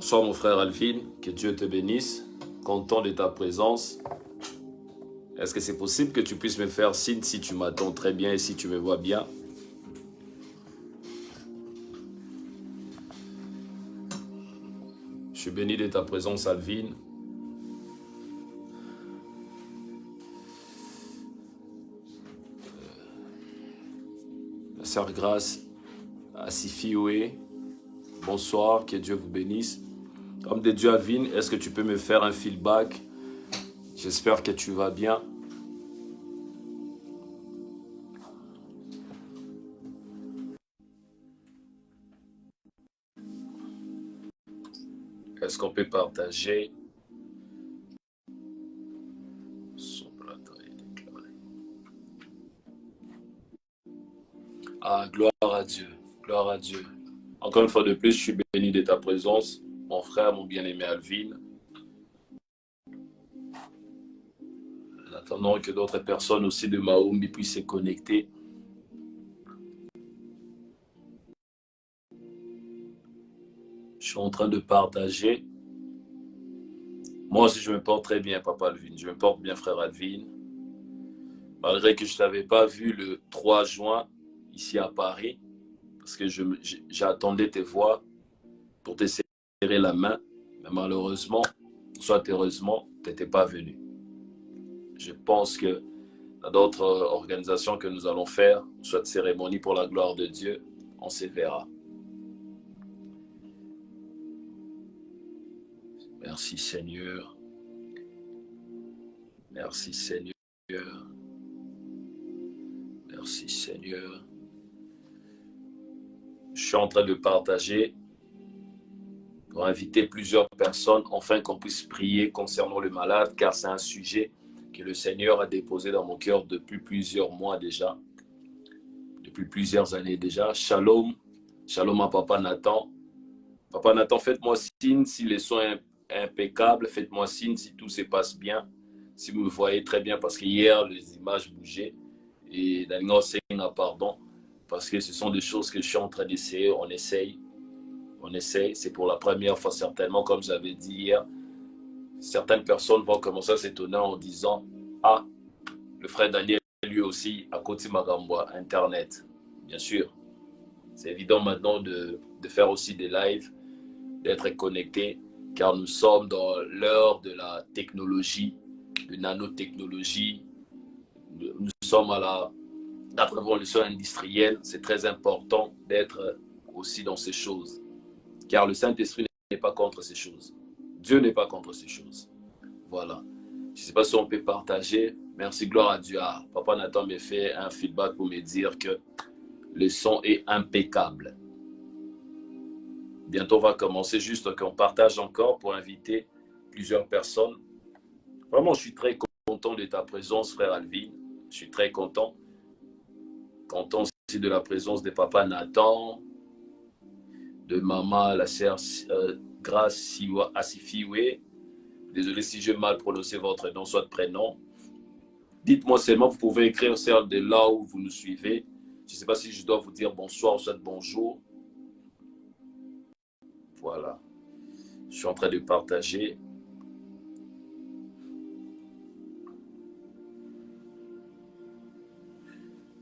Bonsoir mon frère Alvin, que Dieu te bénisse, content de ta présence. Est-ce que c'est possible que tu puisses me faire signe si tu m'attends très bien et si tu me vois bien? Je suis béni de ta présence Alvin. La sœur Grâce Asifiwe, bonsoir, que Dieu vous bénisse. Homme de Dieu Alvin, est-ce que tu peux me faire un feedback? J'espère que tu vas bien. Est-ce qu'on peut partager? Son plateau est déclaré. Ah, gloire à Dieu, gloire à Dieu. Encore une fois de plus, je suis béni de ta présence, mon frère, mon bien-aimé Alvin. En attendant que d'autres personnes aussi de Maombi puissent se connecter. Je suis en train de partager. Moi aussi, je me porte très bien, Papa Alvin. Je me porte bien, frère Alvin. Malgré que je ne t'avais pas vu le 3 juin, ici à Paris, parce que j'attendais tes voix pour te serrer la main. Mais malheureusement, soit heureusement, tu n'étais pas venu. Je pense que dans d'autres organisations que nous allons faire, soit cérémonie pour la gloire de Dieu, on se verra. Merci Seigneur. Merci Seigneur. Merci Seigneur. Je suis en train de partager pour inviter plusieurs personnes afin qu'on puisse prier concernant le malade, car c'est un sujet que le Seigneur a déposé dans mon cœur depuis plusieurs mois déjà, depuis plusieurs années déjà. Shalom, shalom à Papa Nathan. Papa Nathan, faites-moi signe si les sons sont impeccables, faites-moi signe si tout se passe bien, si vous me voyez très bien, parce qu'hier, les images bougeaient, et pardon, parce que ce sont des choses que je suis en train d'essayer, on essaye, c'est pour la première fois certainement, comme j'avais dit hier, certaines personnes vont commencer à s'étonner en disant « Ah, le frère Daniel, lui aussi, à côté Magamboa, Internet. » Bien sûr, c'est évident maintenant de faire aussi des lives, d'être connecté, car nous sommes dans l'heure de la technologie, de nanotechnologie. Nous sommes à la révolution industrielle. C'est très important d'être aussi dans ces choses, car le Saint-Esprit n'est pas contre ces choses. Dieu n'est pas contre ces choses. Voilà. Je ne sais pas si on peut partager. Merci, gloire à Dieu. Ah, Papa Nathan m'a fait un feedback pour me dire que le son est impeccable. Bientôt, on va commencer, juste qu'on partage encore pour inviter plusieurs personnes. Vraiment, je suis très content de ta présence, frère Alvin. Je suis très content. Content aussi de la présence de Papa Nathan, de Maman, la sœur Grâce Asifiwe. Désolé si j'ai mal prononcé votre nom, soit prénom. Dites-moi seulement, vous pouvez écrire celle de là où vous nous suivez. Je ne sais pas si je dois vous dire bonsoir ou soit bonjour. Voilà. Je suis en train de partager.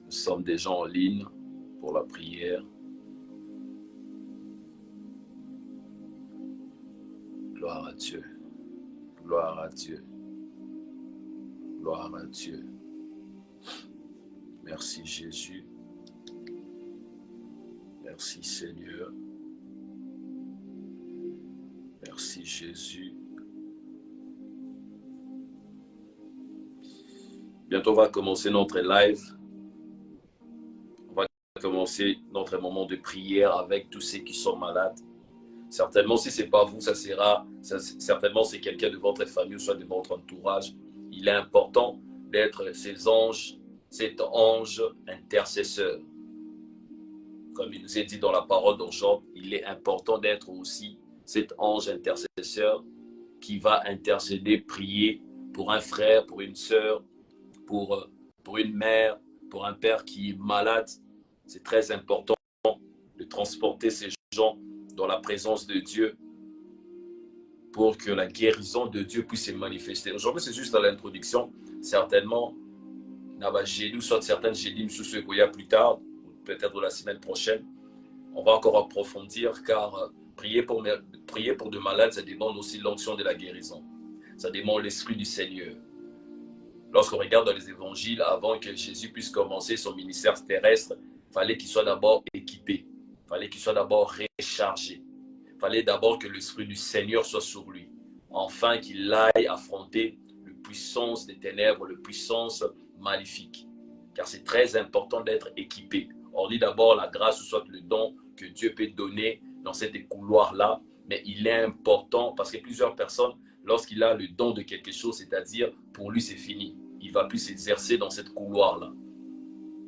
Nous sommes déjà en ligne pour la prière. Gloire à Dieu. Gloire à Dieu. Gloire à Dieu. Merci Jésus. Merci Seigneur. Merci Jésus. Bientôt on va commencer notre live. On va commencer notre moment de prière avec tous ceux qui sont malades. Certainement, si ce n'est pas vous, certainement c'est quelqu'un de votre famille ou soit de votre entourage. Il est important d'être ces anges, cet ange intercesseur. Comme il nous est dit dans la parole de Job, il est important d'être aussi cet ange intercesseur qui va intercéder, prier pour un frère, pour une sœur, pour une mère, pour un père qui est malade. C'est très important de transporter ces gens dans la présence de Dieu pour que la guérison de Dieu puisse se manifester. Aujourd'hui, c'est juste à l'introduction. Certainement, nous soit certaines jeudi, sous ce qu'il y a plus tard, peut-être la semaine prochaine, on va encore approfondir, car prier pour de malades, ça demande aussi l'onction de la guérison. Ça demande l'Esprit du Seigneur. Lorsqu'on regarde dans les évangiles, avant que Jésus puisse commencer son ministère terrestre, il fallait qu'il soit d'abord équipé. Il fallait qu'il soit d'abord rechargé. Il fallait d'abord que l'Esprit du Seigneur soit sur lui. Enfin, qu'il aille affronter la puissance des ténèbres, la puissance maléfique. Car c'est très important d'être équipé. On dit d'abord la grâce, ou soit le don que Dieu peut donner dans cette couloir-là. Mais il est important parce que plusieurs personnes, lorsqu'il a le don de quelque chose, c'est-à-dire pour lui c'est fini. Il ne va plus s'exercer dans cette couloir-là.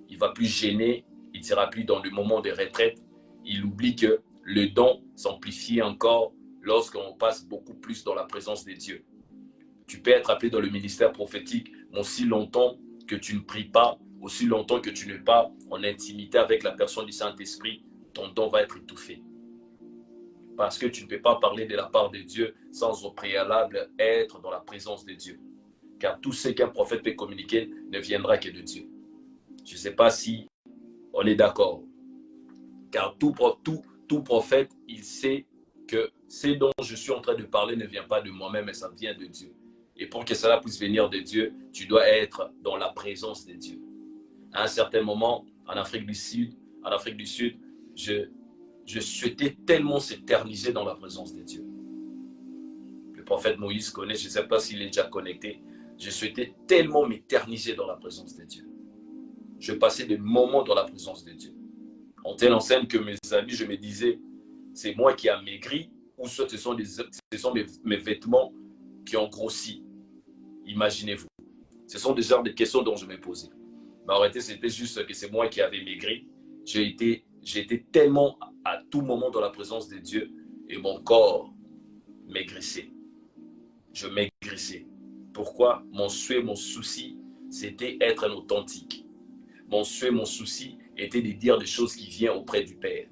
Il ne va plus gêner, il ne sera plus dans le moment de retraite. Il oublie que le don s'amplifie encore lorsqu'on passe beaucoup plus dans la présence de Dieu. Tu peux être appelé dans le ministère prophétique, mais aussi longtemps que tu ne pries pas, aussi longtemps que tu n'es pas en intimité avec la personne du Saint-Esprit, ton don va être étouffé. Parce que tu ne peux pas parler de la part de Dieu sans au préalable être dans la présence de Dieu. Car tout ce qu'un prophète peut communiquer ne viendra que de Dieu. Je ne sais pas si on est d'accord. Car tout prophète, il sait que ce dont je suis en train de parler ne vient pas de moi-même, mais ça vient de Dieu. Et pour que cela puisse venir de Dieu, tu dois être dans la présence de Dieu. À un certain moment, en Afrique du Sud, je souhaitais tellement s'éterniser dans la présence de Dieu. Le prophète Moïse connaît, je ne sais pas s'il est déjà connecté. Je souhaitais tellement m'éterniser dans la présence de Dieu. Je passais des moments dans la présence de Dieu. En telle enseigne que mes amis, je me disais, c'est moi qui ai maigri ou soit ce sont mes vêtements qui ont grossi. Imaginez-vous. Ce sont des genres de questions dont je me posais. Mais en réalité, c'était juste que c'est moi qui avais maigri. J'ai été tellement à tout moment dans la présence de Dieu et mon corps maigrissait. Je maigrissais. Pourquoi? Mon souhait, mon souci, c'était être un authentique. Mon souhait, mon souci était de dire des choses qui viennent auprès du Père.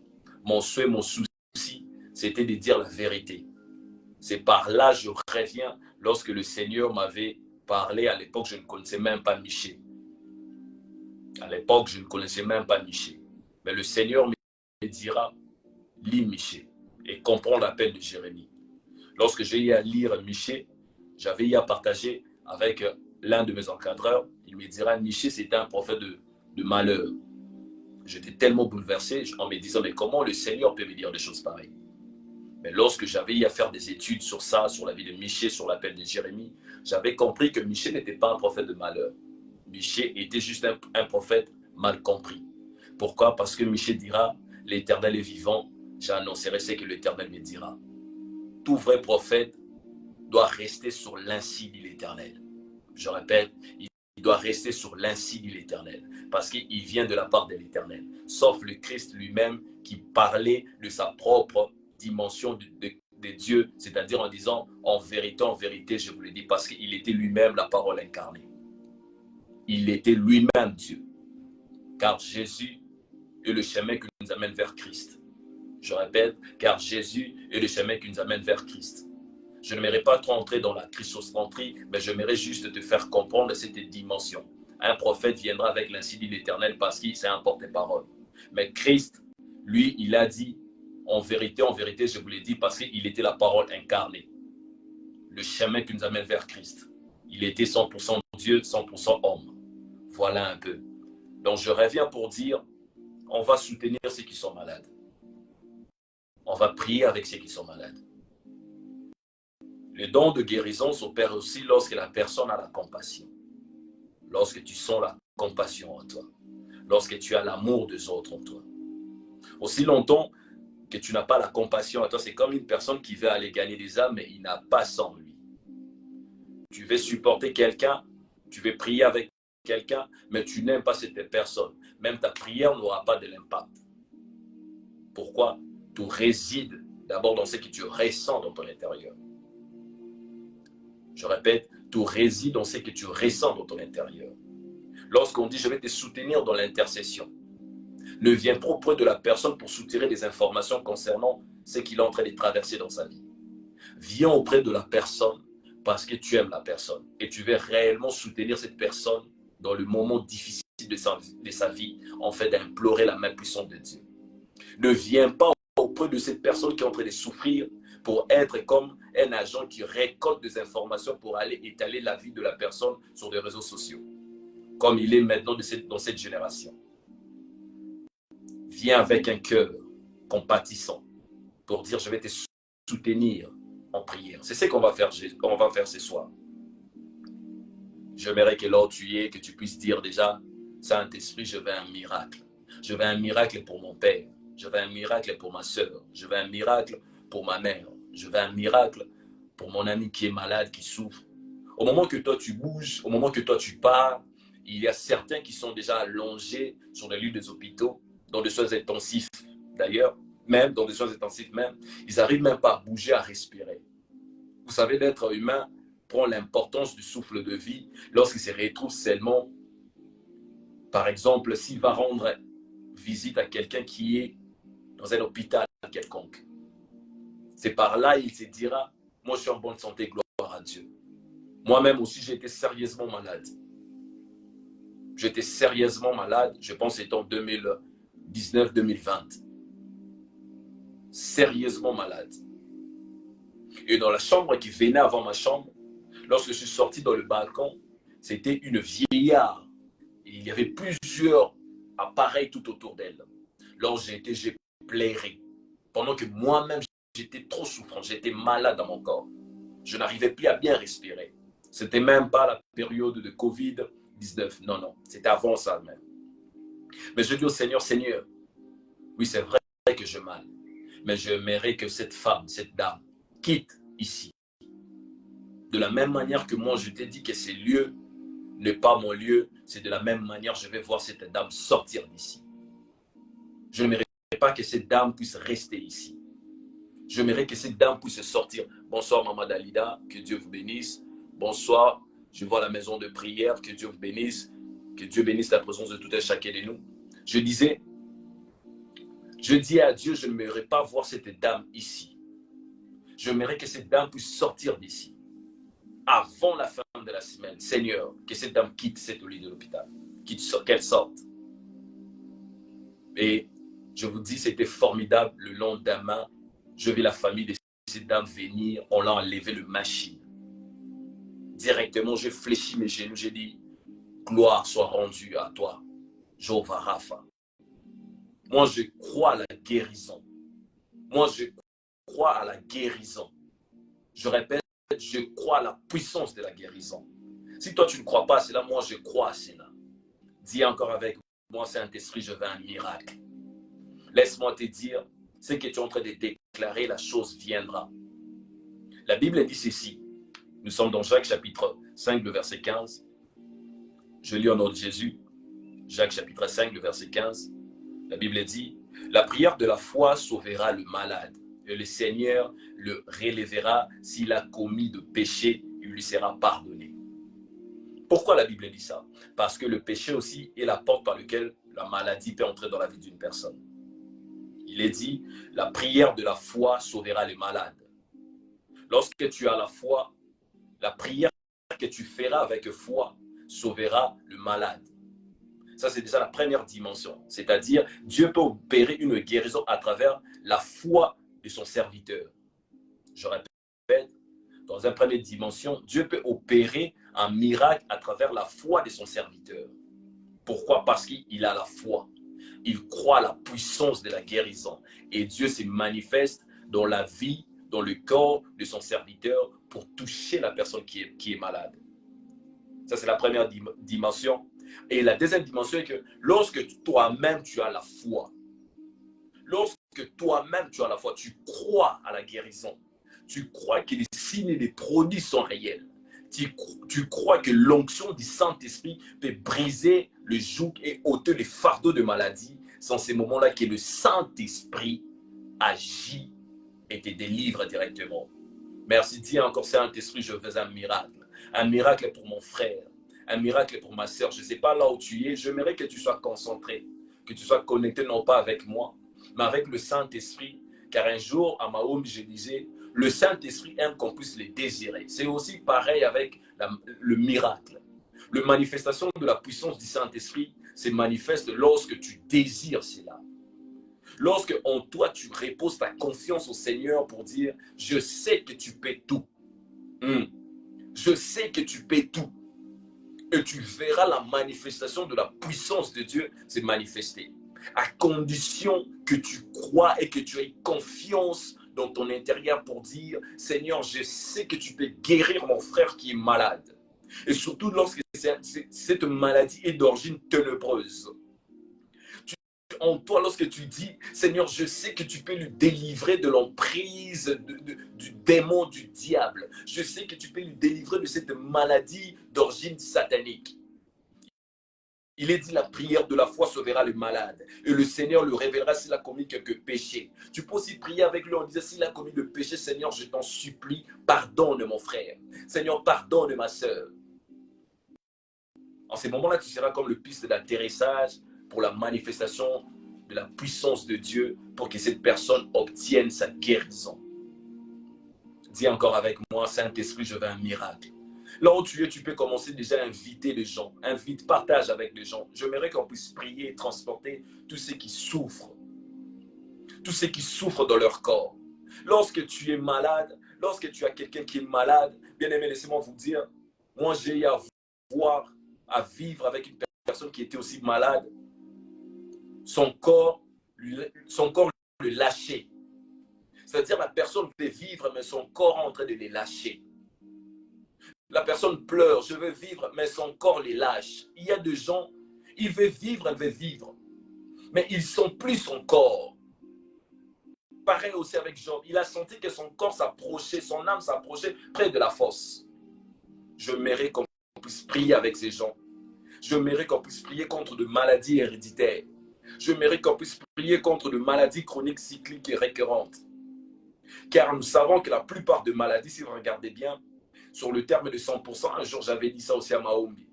Mon souhait, mon souci, c'était de dire la vérité. C'est par là que je reviens lorsque le Seigneur m'avait parlé. À l'époque, je ne connaissais même pas Michée. À l'époque, je ne connaissais même pas Michée. Mais le Seigneur me dira, lis Michée et comprends l'appel de Jérémie. Lorsque j'ai eu à lire Michée, j'avais eu à partager avec l'un de mes encadreurs. Il me dira, Michée, c'était un prophète de malheur. J'étais tellement bouleversé en me disant, mais comment le Seigneur peut me dire des choses pareilles? Mais lorsque j'avais eu à faire des études sur ça, sur la vie de Michée, sur l'appel de Jérémie, j'avais compris que Michée n'était pas un prophète de malheur. Michée était juste un prophète mal compris. Pourquoi? Parce que Michée dira, l'Éternel est vivant, j'annoncerai ce que l'Éternel me dira. Tout vrai prophète doit rester sur l'insi de l'Éternel. Je répète, il doit rester sur l'insi de l'Éternel, parce qu'il vient de la part de l'Éternel. Sauf le Christ lui-même qui parlait de sa propre dimension de Dieu, c'est-à-dire en disant, en vérité, je vous le dis, parce qu'il était lui-même la parole incarnée. Il était lui-même Dieu. Car Jésus est le chemin qui nous amène vers Christ. Je répète, car Jésus est le chemin qui nous amène vers Christ. Je n'aimerais pas trop entrer dans la christocentrie, mais j'aimerais juste te faire comprendre cette dimension. Un prophète viendra avec l'insigne de l'Éternel parce qu'il s'est un porte-parole. Mais Christ, lui, il a dit, en vérité, je vous l'ai dit, parce qu'il était la parole incarnée. Le chemin qui nous amène vers Christ. Il était 100% Dieu, 100% homme. Voilà un peu. Donc je reviens pour dire, on va soutenir ceux qui sont malades. On va prier avec ceux qui sont malades. Le don de guérison s'opère aussi lorsque la personne a la compassion. Lorsque tu sens la compassion en toi. Lorsque tu as l'amour des autres en toi. Aussi longtemps que tu n'as pas la compassion en toi, c'est comme une personne qui veut aller gagner des âmes, mais il n'a pas ça en lui. Tu veux supporter quelqu'un, tu veux prier avec quelqu'un, mais tu n'aimes pas cette personne. Même ta prière n'aura pas de l'impact. Pourquoi? Tu résides d'abord dans ce que tu ressens dans ton intérieur. Je répète, tu résides dans ce que tu ressens dans ton intérieur. Lorsqu'on dit, je vais te soutenir dans l'intercession, ne viens trop près de la personne pour soutirer des informations concernant ce qu'il est en train de traverser dans sa vie. Viens auprès de la personne parce que tu aimes la personne. Et tu veux réellement soutenir cette personne dans le moment difficile de sa vie, en fait, d'implorer la main puissante de Dieu. Ne viens pas auprès de cette personne qui est en train de souffrir pour être comme un agent qui récolte des informations pour aller étaler la vie de la personne sur les réseaux sociaux, comme il est maintenant dans cette génération. Viens avec un cœur compatissant pour dire je vais te soutenir en prière. C'est ce qu'on va faire ce soir. J'aimerais que là où tu es, que tu puisses dire déjà, Saint-Esprit, je veux un miracle. Je veux un miracle pour mon père. Je veux un miracle pour ma soeur. Je veux un miracle pour ma mère. Je veux un miracle pour mon ami qui est malade, qui souffre. Au moment que toi tu bouges, au moment que toi tu pars, il y a certains qui sont déjà allongés sur les lits des hôpitaux, dans des soins intensifs d'ailleurs, même dans des soins intensifs même, ils n'arrivent même pas à bouger, à respirer. Vous savez, l'être humain prend l'importance du souffle de vie lorsqu'il se retrouve seulement, par exemple, s'il va rendre visite à quelqu'un qui est dans un hôpital quelconque. C'est par là il se dira, moi je suis en bonne santé, gloire à Dieu. Moi-même aussi, j'étais sérieusement malade. J'étais sérieusement malade, je pense que c'était en 2019-2020. Sérieusement malade. Et dans la chambre qui venait avant ma chambre, lorsque je suis sorti dans le balcon, c'était une vieillard. Et il y avait plusieurs appareils tout autour d'elle. Lorsque j'ai pleuré. Pendant que moi-même, j'étais trop souffrant, j'étais malade dans mon corps. Je n'arrivais plus à bien respirer. C'était même pas la période de Covid-19. Non, non, c'était avant ça même. Mais je dis au Seigneur, Seigneur, oui, c'est vrai que je mal. Mais j'aimerais que cette femme, cette dame, quitte ici. De la même manière que moi, je t'ai dit que ce lieu n'est pas mon lieu, c'est de la même manière que je vais voir cette dame sortir d'ici. Je n'aimerais pas que cette dame puisse rester ici. J'aimerais que cette dame puisse sortir. Bonsoir, Maman Dalida, que Dieu vous bénisse. Bonsoir, je vois la maison de prière, que Dieu vous bénisse. Que Dieu bénisse la présence de tout un chacun de nous. Je disais, je dis à Dieu, je n'aimerais pas voir cette dame ici. J'aimerais que cette dame puisse sortir d'ici. Avant la fin de la semaine, Seigneur, que cette dame quitte cette lit de l'hôpital. Qu'elle sorte. Et je vous dis, c'était formidable. Le lendemain, je vis la famille de cette dame venir. On l'a enlevé le machine. Directement, j'ai fléchi mes genoux. J'ai dit, gloire soit rendue à toi, Jéhovah Rapha. Moi, je crois à la guérison. Moi, je crois à la guérison. Je répète, je crois à la puissance de la guérison. Si toi, tu ne crois pas à cela, moi, je crois à cela. Dis encore avec moi, Saint-Esprit, je veux un miracle. Laisse-moi te dire, ce que tu es en train de déclarer, la chose viendra. La Bible dit ceci. Nous sommes dans Jacques chapitre 5, le verset 15. Je lis au nom de Jésus. Jacques chapitre 5, le verset 15. La Bible dit, la prière de la foi sauvera le malade. Et le Seigneur le relèvera s'il a commis de péché, il lui sera pardonné. Pourquoi la Bible dit ça? Parce que le péché aussi est la porte par laquelle la maladie peut entrer dans la vie d'une personne. Il est dit, la prière de la foi sauvera les malades. Lorsque tu as la foi, la prière que tu feras avec foi sauvera le malade. Ça, c'est déjà la première dimension. C'est-à-dire, Dieu peut opérer une guérison à travers la foi de son serviteur. Je répète, dans une première dimension, Dieu peut opérer un miracle à travers la foi de son serviteur. Pourquoi? Parce qu'il a la foi. Il croit à la puissance de la guérison. Et Dieu se manifeste dans la vie, dans le corps de son serviteur pour toucher la personne qui est malade. Ça, c'est la première dimension. Et la deuxième dimension est que lorsque toi-même tu as la foi, lorsque toi-même tu as la foi, tu crois à la guérison, tu crois que les signes et les produits sont réels, tu crois que l'onction du Saint-Esprit peut briser le joug et ôter les fardeaux de maladie, c'est en ces moments-là que le Saint-Esprit agit et te délivre directement. Merci, dis encore Saint-Esprit, je veux un miracle pour mon frère, un miracle pour ma soeur. Je ne sais pas là où tu es, j'aimerais que tu sois concentré, que tu sois connecté non pas avec moi, mais avec le Saint-Esprit. Car un jour, à Mahom, je disais, le Saint-Esprit aime qu'on puisse les désirer. C'est aussi pareil avec le miracle. La manifestation de la puissance du Saint-Esprit se manifeste lorsque tu désires cela. Lorsque en toi, tu reposes ta confiance au Seigneur pour dire, je sais que tu peux tout. Je sais que tu peux tout. Et tu verras la manifestation de la puissance de Dieu se manifester. À condition que tu crois et que tu aies confiance dans ton intérieur pour dire, Seigneur, je sais que tu peux guérir mon frère qui est malade. Et surtout lorsque cette maladie est d'origine ténébreuse. En toi, lorsque tu dis, Seigneur, je sais que tu peux lui délivrer de l'emprise du démon, du diable. Je sais que tu peux lui délivrer de cette maladie d'origine satanique. Il est dit, la prière de la foi sauvera le malade. Et le Seigneur le révélera s'il a commis quelques péchés. Tu peux aussi prier avec lui en disant, s'il a commis le péché, Seigneur, je t'en supplie, pardonne mon frère. Seigneur, pardonne ma soeur. En ces moments-là, tu seras comme le fils d'atterrissage pour la manifestation de la puissance de Dieu pour que cette personne obtienne sa guérison. Dis encore avec moi, Saint-Esprit, je veux un miracle. Là où tu es, tu peux commencer déjà à inviter les gens. Invite, partage avec les gens. J'aimerais qu'on puisse prier et transporter tous ceux qui souffrent. Tous ceux qui souffrent dans leur corps. Lorsque tu es malade, lorsque tu as quelqu'un qui est malade, bien aimé, laissez-moi vous dire, moi j'ai eu à vivre avec une personne qui était aussi malade. Son corps le lâchait. C'est-à-dire la personne veut vivre, mais son corps est en train de les lâcher. La personne pleure, je veux vivre, mais son corps les lâche. Il y a des gens, ils veulent vivre, elle veut vivre, mais ils ne sont plus son corps. Pareil aussi avec Job, il a senti que son corps s'approchait, son âme s'approchait près de la fosse. Je mérite qu'on puisse prier avec ces gens. Je mérite qu'on puisse prier contre de maladies héréditaires. Je mérite qu'on puisse prier contre de maladies chroniques, cycliques et récurrentes. Car nous savons que la plupart des maladies, si vous regardez bien, sur le terme de 100%, un jour j'avais dit ça aussi à Maombi,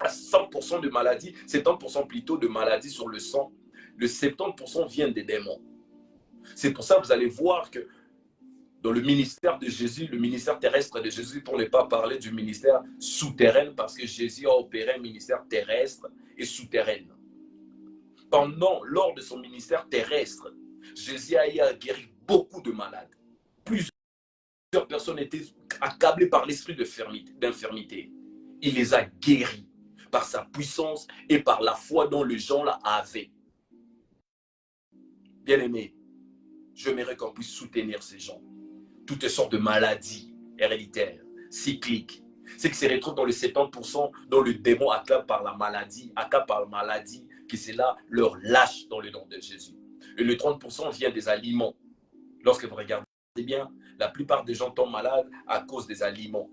à 100% de maladies, 70% plutôt de maladies sur le sang, le 70% vient des démons. C'est pour ça que vous allez voir que dans le ministère de Jésus, le ministère terrestre de Jésus, pour ne pas parler du ministère souterrain, parce que Jésus a opéré un ministère terrestre et souterrain. Lors de son ministère terrestre, Jésus a guéri beaucoup de malades. Plusieurs personnes étaient accablées par l'esprit d'infirmité. Il les a guéris par sa puissance et par la foi dont les gens là avaient. Bien-aimés, j'aimerais qu'on puisse soutenir ces gens. Toutes sortes de maladies héréditaires, cycliques. C'est que se retrouvent dans le 70% dont le démon accable par la maladie, que cela leur lâche dans le nom de Jésus. Et le 30% vient des aliments. Lorsque vous regardez bien, la plupart des gens tombent malades à cause des aliments.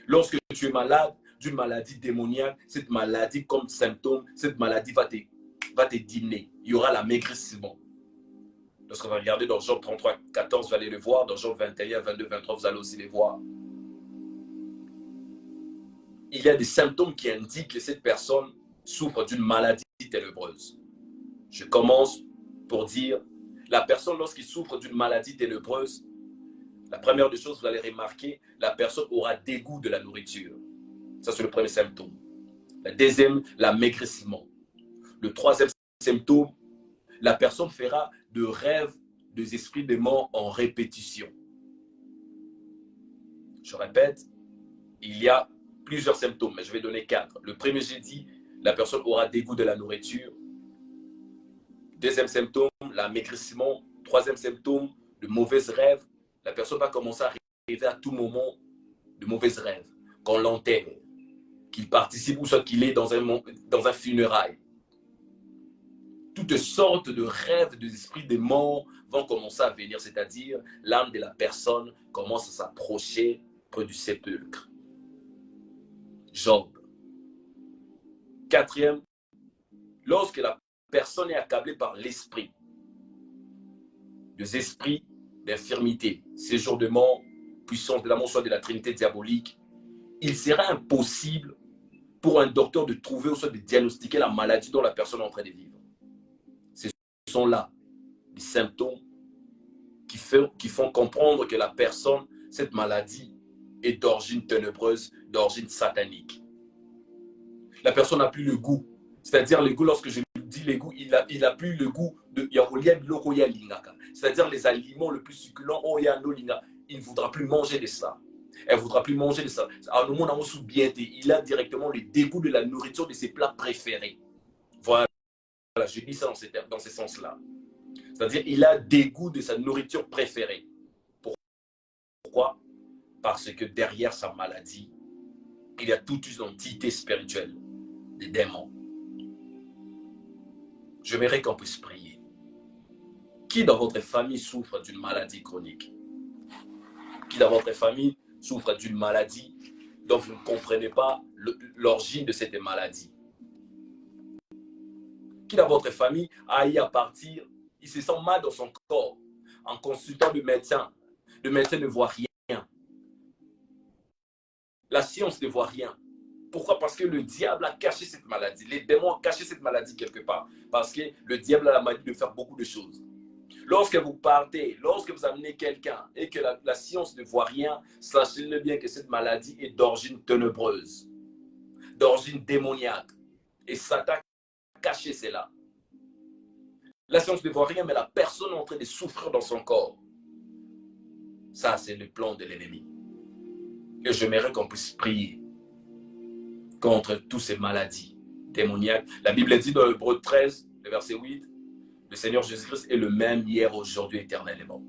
Lorsque tu es malade d'une maladie démoniaque, cette maladie comme symptôme, cette maladie va te dîner. Il y aura l'amaigrissement. Lorsque vous regardez dans Job 33, 14, vous allez le voir. Dans Job 21, 22, 23, vous allez aussi les voir. Il y a des symptômes qui indiquent que cette personne souffre d'une maladie ténébreuse. Je commence pour dire, la personne lorsqu'il souffre d'une maladie ténébreuse, la première des choses, vous allez remarquer, la personne aura dégoût de la nourriture. Ça, c'est le premier symptôme. Le deuxième, l'amaigrissement. Le troisième symptôme, la personne fera de rêves des esprits démons en répétition. Je répète, il y a plusieurs symptômes, mais je vais donner 4. Le premier, j'ai dit, la personne aura dégoût de la nourriture. Deuxième symptôme, l'amaigrissement. Troisième symptôme, de mauvais rêves. La personne va commencer à rêver à tout moment de mauvais rêves. Qu'on l'enterre, qu'il participe ou soit qu'il est dans un funérail. Toutes sortes de rêves des esprits des morts vont commencer à venir, c'est-à-dire l'âme de la personne commence à s'approcher près du sépulcre. Job. Quatrième, lorsque la personne est accablée par l'esprit, des esprits d'infirmité, séjour de mort, puissance de l'amour, soit de la Trinité diabolique, il sera impossible pour un docteur de trouver ou soit de diagnostiquer la maladie dont la personne est en train de vivre. Ce sont là les symptômes qui font comprendre que la personne, cette maladie, est d'origine ténébreuse, d'origine satanique. La personne n'a plus le goût. C'est-à-dire le goût, lorsque je dis le goût, il a plus le goût de c'est-à-dire les aliments les plus succulents, il ne voudra plus manger de ça. Elle ne voudra plus manger de ça. Il a directement le dégoût de la nourriture de ses plats préférés. Voilà, je dis ça dans ce sens-là. C'est-à-dire il a dégoût de sa nourriture préférée. Pourquoi? Parce que derrière sa maladie, il y a toute une entité spirituelle, des démons. J'aimerais qu'on puisse prier. Qui dans votre famille souffre d'une maladie chronique? Qui dans votre famille souffre d'une maladie dont vous ne comprenez pas l'origine de cette maladie? Qui dans votre famille a eu à partir, il se sent mal dans son corps, en consultant le médecin ne voit rien. La science ne voit rien. Pourquoi? Parce que le diable a caché cette maladie. Les démons ont caché cette maladie quelque part. Parce que le diable a la maladie de faire beaucoup de choses. Lorsque vous partez, lorsque vous amenez quelqu'un et que la science ne voit rien, sachez-le bien que cette maladie est d'origine ténébreuse, d'origine démoniaque. Et Satan a caché cela. La science ne voit rien, mais la personne est en train de souffrir dans son corps. Ça, c'est le plan de l'ennemi. Et j'aimerais qu'on puisse prier contre toutes ces maladies démoniaques. La Bible dit dans Hébreux 13, le verset 8, le Seigneur Jésus-Christ est le même hier, aujourd'hui, éternellement.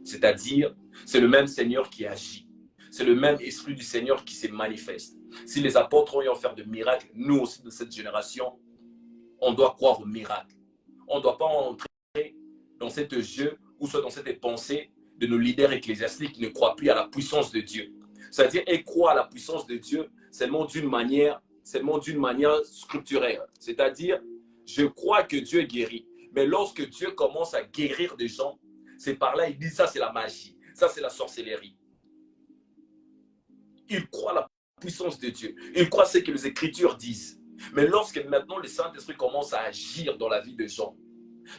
C'est-à-dire, c'est le même Seigneur qui agit. C'est le même Esprit du Seigneur qui se manifeste. Si les apôtres ont eu à faire de miracles, nous aussi de cette génération, on doit croire au miracle. On ne doit pas entrer dans cet jeu ou soit dans cette pensée de nos leaders ecclésiastiques qui ne croient plus à la puissance de Dieu. C'est-à-dire, ils croient à la puissance de Dieu seulement d'une manière scripturaire. C'est-à-dire, je crois que Dieu guérit. Mais lorsque Dieu commence à guérir des gens, c'est par là, il dit ça c'est la magie, ça c'est la sorcellerie. Il croit à la puissance de Dieu. Il croit à ce que les Écritures disent. Mais lorsque maintenant le Saint-Esprit commence à agir dans la vie des gens,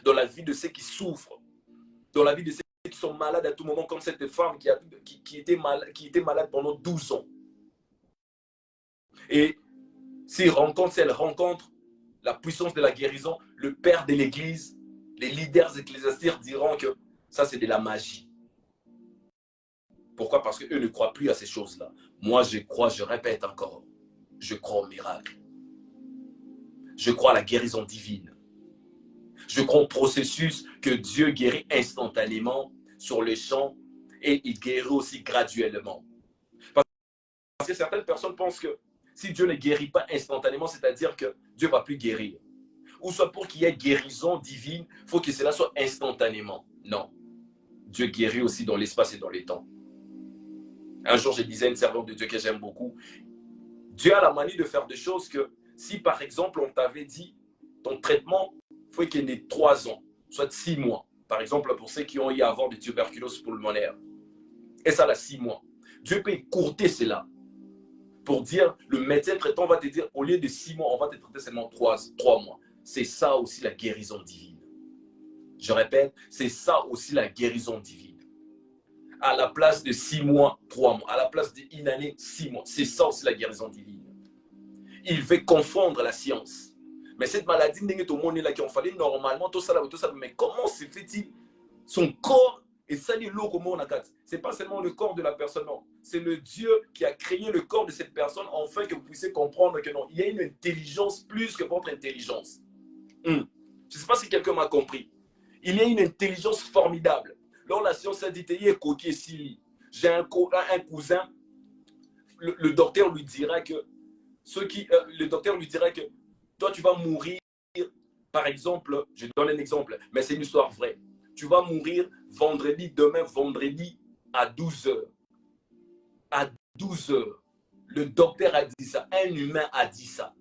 dans la vie de ceux qui souffrent, dans la vie de ceux qui sont malades à tout moment, comme cette femme qui était malade pendant 12 ans. Et si elle rencontre la puissance de la guérison, le père de l'église, les leaders ecclésiastiques diront que ça c'est de la magie. Pourquoi? Parce qu'eux ne croient plus à ces choses-là. Moi je crois, je répète encore, je crois au miracle. Je crois à la guérison divine. Je crois au processus que Dieu guérit instantanément sur le champ et il guérit aussi graduellement. Parce que certaines personnes pensent que si Dieu ne guérit pas instantanément, c'est-à-dire que Dieu ne va plus guérir. Ou soit pour qu'il y ait guérison divine, il faut que cela soit instantanément. Non. Dieu guérit aussi dans l'espace et dans le temps. Un jour, je disais à une servante de Dieu que j'aime beaucoup, Dieu a la manie de faire des choses que si par exemple on t'avait dit ton traitement, il faut qu'il y ait 3 ans, soit 6 mois. Par exemple, pour ceux qui ont eu à avoir de tuberculose pulmonaire. Et ça, là, 6 mois. Dieu peut écourter cela. Pour dire, le médecin traitant va te dire, au lieu de 6 mois, on va te traiter seulement 3 mois. C'est ça aussi la guérison divine. Je répète, c'est ça aussi la guérison divine. À la place de 6 mois, 3 mois. À la place d'une année, 6 mois. C'est ça aussi la guérison divine. Il veut confondre la science. Mais cette maladie, tout le monde est là qui ont fallu normalement, tout ça, mais comment se fait-il? Son corps est sali lourd comme on a. Ce n'est pas seulement le corps de la personne, non. C'est le Dieu qui a créé le corps de cette personne, afin que vous puissiez comprendre que non, il y a une intelligence plus que votre intelligence. Je ne sais pas si quelqu'un m'a compris. Il y a une intelligence formidable. Lors la science a dit, j'ai un cousin, le docteur lui dira que toi, tu vas mourir, par exemple, je donne un exemple, mais c'est une histoire vraie. Tu vas mourir demain vendredi, à 12 h. À 12 h. Le docteur a dit ça. Un humain a dit ça.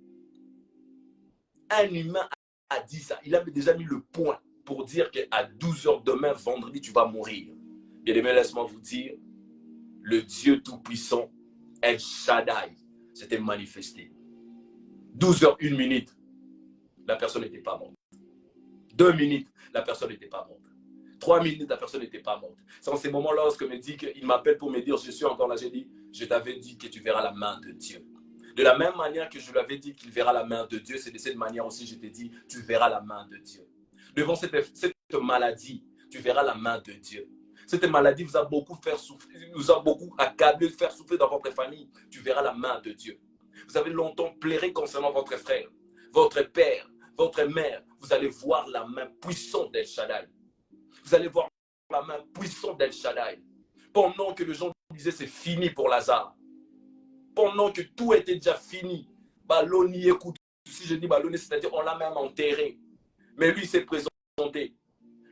Un humain a dit ça. Il avait déjà mis le point pour dire qu'à 12 h demain, vendredi, tu vas mourir. Bien aimé, laisse-moi vous dire, le Dieu Tout-Puissant, El Shaddai, s'était manifesté. 12 h, 1 minute, la personne n'était pas morte. 2 minutes, la personne n'était pas morte. 3 minutes, la personne n'était pas morte. C'est en ces moments-là, lorsque me dit qu'il m'appelle pour me dire, je suis encore là, j'ai dit, je t'avais dit que tu verras la main de Dieu. De la même manière que je lui avais dit qu'il verra la main de Dieu, c'est de cette manière aussi je t'ai dit, tu verras la main de Dieu. Devant cette maladie, tu verras la main de Dieu. Cette maladie vous a beaucoup fait souffrir, vous a beaucoup accablé, faire souffrir dans votre famille. Tu verras la main de Dieu. Vous avez longtemps pleuré concernant votre frère, votre père, votre mère. Vous allez voir la main puissante d'El Shaddai. Vous allez voir la main puissante d'El Shaddai. Pendant que les gens disaient c'est fini pour Lazare. Pendant que tout était déjà fini. Balloni, écoute, si je dis Balloni, c'est-à-dire on l'a même enterré. Mais lui s'est présenté.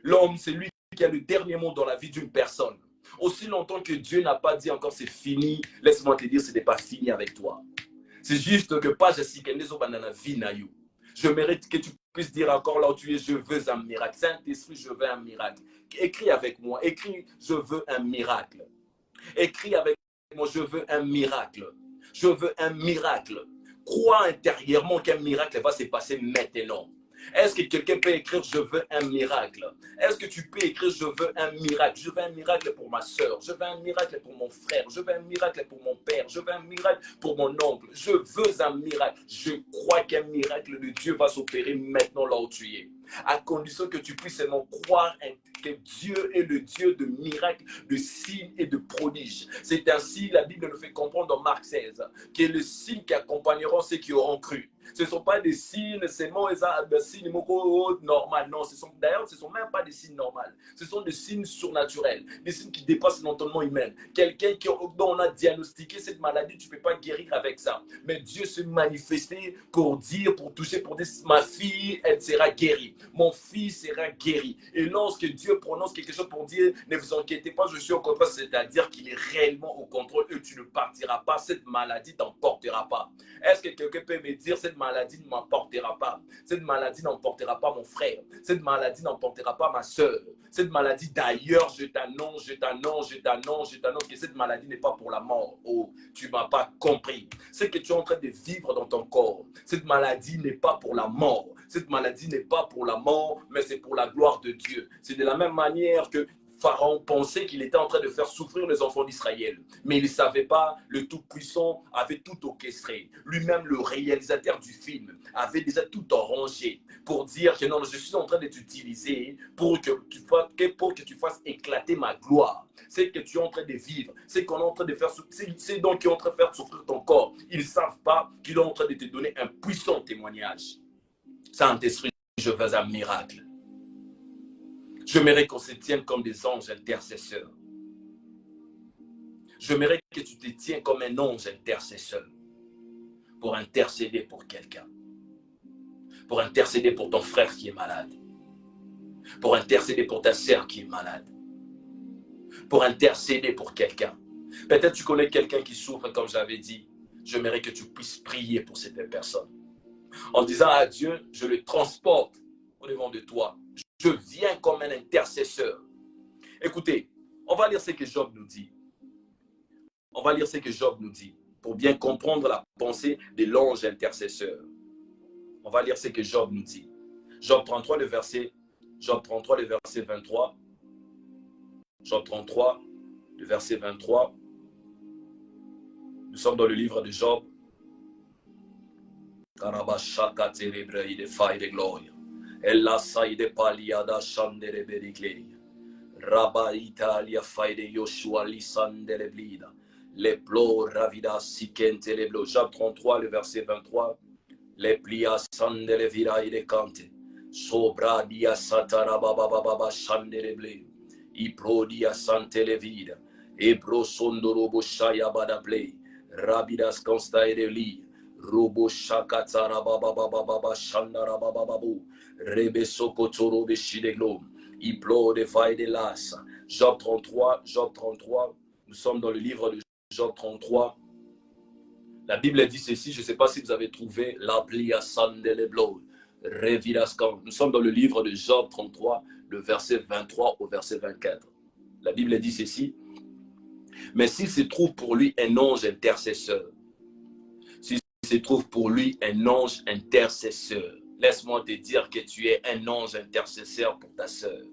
L'homme, c'est lui qui a le dernier mot dans la vie d'une personne. Aussi longtemps que Dieu n'a pas dit encore c'est fini, laisse-moi te dire ce n'est pas fini avec toi. C'est juste que pas je mérite que tu puisses dire encore là où tu es, je veux un miracle. Saint-Esprit, je veux un miracle. Écris avec moi, écris, je veux un miracle. Écris avec moi, je veux un miracle. Je veux un miracle. Crois intérieurement qu'un miracle va se passer maintenant. Est-ce que quelqu'un peut écrire « Je veux un miracle » ? Est-ce que tu peux écrire « Je veux un miracle » ? Je veux un miracle pour ma soeur. Je veux un miracle pour mon frère. Je veux un miracle pour mon père. Je veux un miracle pour mon oncle. Je veux un miracle. Je crois qu'un miracle de Dieu va s'opérer maintenant là où tu es. À condition que tu puisses seulement croire que Dieu est le Dieu de miracles, de signes et de prodiges. C'est ainsi, la Bible nous fait comprendre dans Marc 16, que le signe qui accompagneront ceux qui auront cru. Ce ne sont pas des signes, c'est des signes normaux. Non, d'ailleurs, ce ne sont même pas des signes normaux. Ce sont des signes surnaturels, des signes qui dépassent l'entendement humain. Quelqu'un dont on a diagnostiqué cette maladie, tu ne peux pas guérir avec ça. Mais Dieu s'est manifesté pour dire, pour toucher, pour dire, ma fille, elle sera guérie. Mon fils sera guéri. Et lorsque Dieu prononce quelque chose pour dire, ne vous inquiétez pas, je suis au contrôle, c'est-à-dire qu'il est réellement au contrôle et tu ne partiras pas, cette maladie ne t'emportera pas. Est-ce que quelqu'un peut me dire, cette maladie ne m'emportera pas? Cette maladie n'emportera pas mon frère. Cette maladie n'emportera pas ma soeur. Cette maladie, d'ailleurs, je t'annonce que cette maladie n'est pas pour la mort. Oh, tu ne m'as pas compris. Ce que tu es en train de vivre dans ton corps, cette maladie n'est pas pour la mort. Cette maladie n'est pas pour la mort, mais c'est pour la gloire de Dieu. C'est de la même manière que Pharaon pensait qu'il était en train de faire souffrir les enfants d'Israël. Mais il ne savait pas, le Tout-Puissant avait tout orchestré. Lui-même, le réalisateur du film, avait déjà tout arrangé pour dire que non, je suis en train de t'utiliser pour que tu fasses éclater ma gloire. C'est que tu es en train de vivre, c'est qu'on est en train de faire souffrir, c'est donc qui est en train de faire souffrir ton corps. Ils ne savent pas qu'il est en train de te donner un puissant témoignage. Saint-Esprit, je veux un miracle. J'aimerais qu'on se tienne comme des anges intercesseurs. J'aimerais que tu te tiens comme un ange intercesseur pour intercéder pour quelqu'un. Pour intercéder pour ton frère qui est malade. Pour intercéder pour ta sœur qui est malade. Pour intercéder pour quelqu'un. Peut-être tu connais quelqu'un qui souffre, comme j'avais dit. J'aimerais que tu puisses prier pour cette personne. En disant à Dieu, je le transporte au devant de toi. Je viens comme un intercesseur. Écoutez, on va lire ce que Job nous dit. On va lire ce que Job nous dit pour bien comprendre la pensée de l'ange intercesseur. On va lire ce que Job nous dit. Job 33, le verset 23. Job 33, le verset 23. Nous sommes dans le livre de Job. Karabashaka terebre de faille de gloire. Ella saide paliada chandere bericlei. Rabba Italia faide Yoshua lisandere blida. Les plots ravida sikente les blots. Job 33, le verset 23. Les plia sandere viraille de cante. Sobra dia satara baba baba chandere blé. Ipro dia sante le vida. Ebro sondoro boshaya bada play. Rabidas consta de li. Robo shakatara baba baba baba shandara baba babu. Rebe sokotoro beshideglo. Iplo de faille de las. Job 33. Nous sommes dans le livre de Job 33. La Bible dit ceci, je ne sais pas si vous avez trouvé l'Ablia Sandeleblo. Nous sommes dans le livre de Job 33, le verset 23 au verset 24. La Bible dit ceci. Mais s'il se trouve pour lui un ange intercesseur, s'il se trouve pour lui un ange intercesseur, laisse-moi te dire que tu es un ange intercesseur pour ta sœur.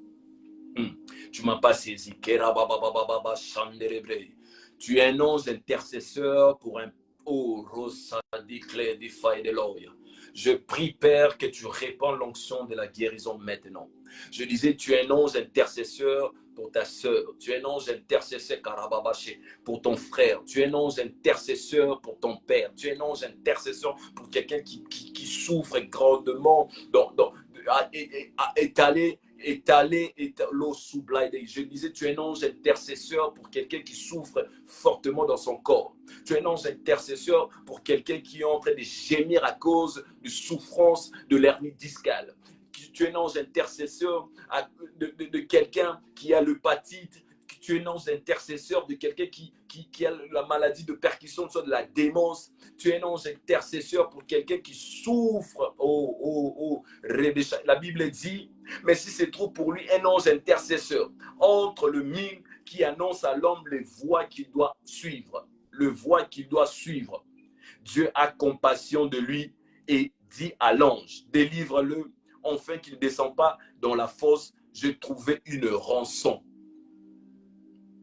Tu m'as pas saisi. Tu es un ange intercesseur pour un je prie, Père, que tu répands l'onction de la guérison maintenant. Je disais, tu es un ange intercesseur pour ta sœur. Tu es un ange intercesseur pour ton frère. Tu es un ange intercesseur pour ton père. Tu es un ange intercesseur pour quelqu'un qui souffre grandement, étalé. Je disais, tu es un ange intercesseur pour quelqu'un qui souffre fortement dans son corps. Tu es un ange intercesseur pour quelqu'un qui est en train de gémir à cause de souffrance de l'hernie discale. Tu es un ange intercesseur de quelqu'un qui a l'hépatite. Tu es un ange intercesseur de quelqu'un qui a la maladie de Parkinson, soit de la démence. Tu es un ange intercesseur pour quelqu'un qui souffre. La Bible dit, mais si c'est trop pour lui, un ange intercesseur entre le mille qui annonce à l'homme les voies qu'il doit suivre. Le voie qu'il doit suivre. Dieu a compassion de lui et dit à l'ange, délivre-le, enfin qu'il ne descende pas dans la fosse. Je trouvais une rançon.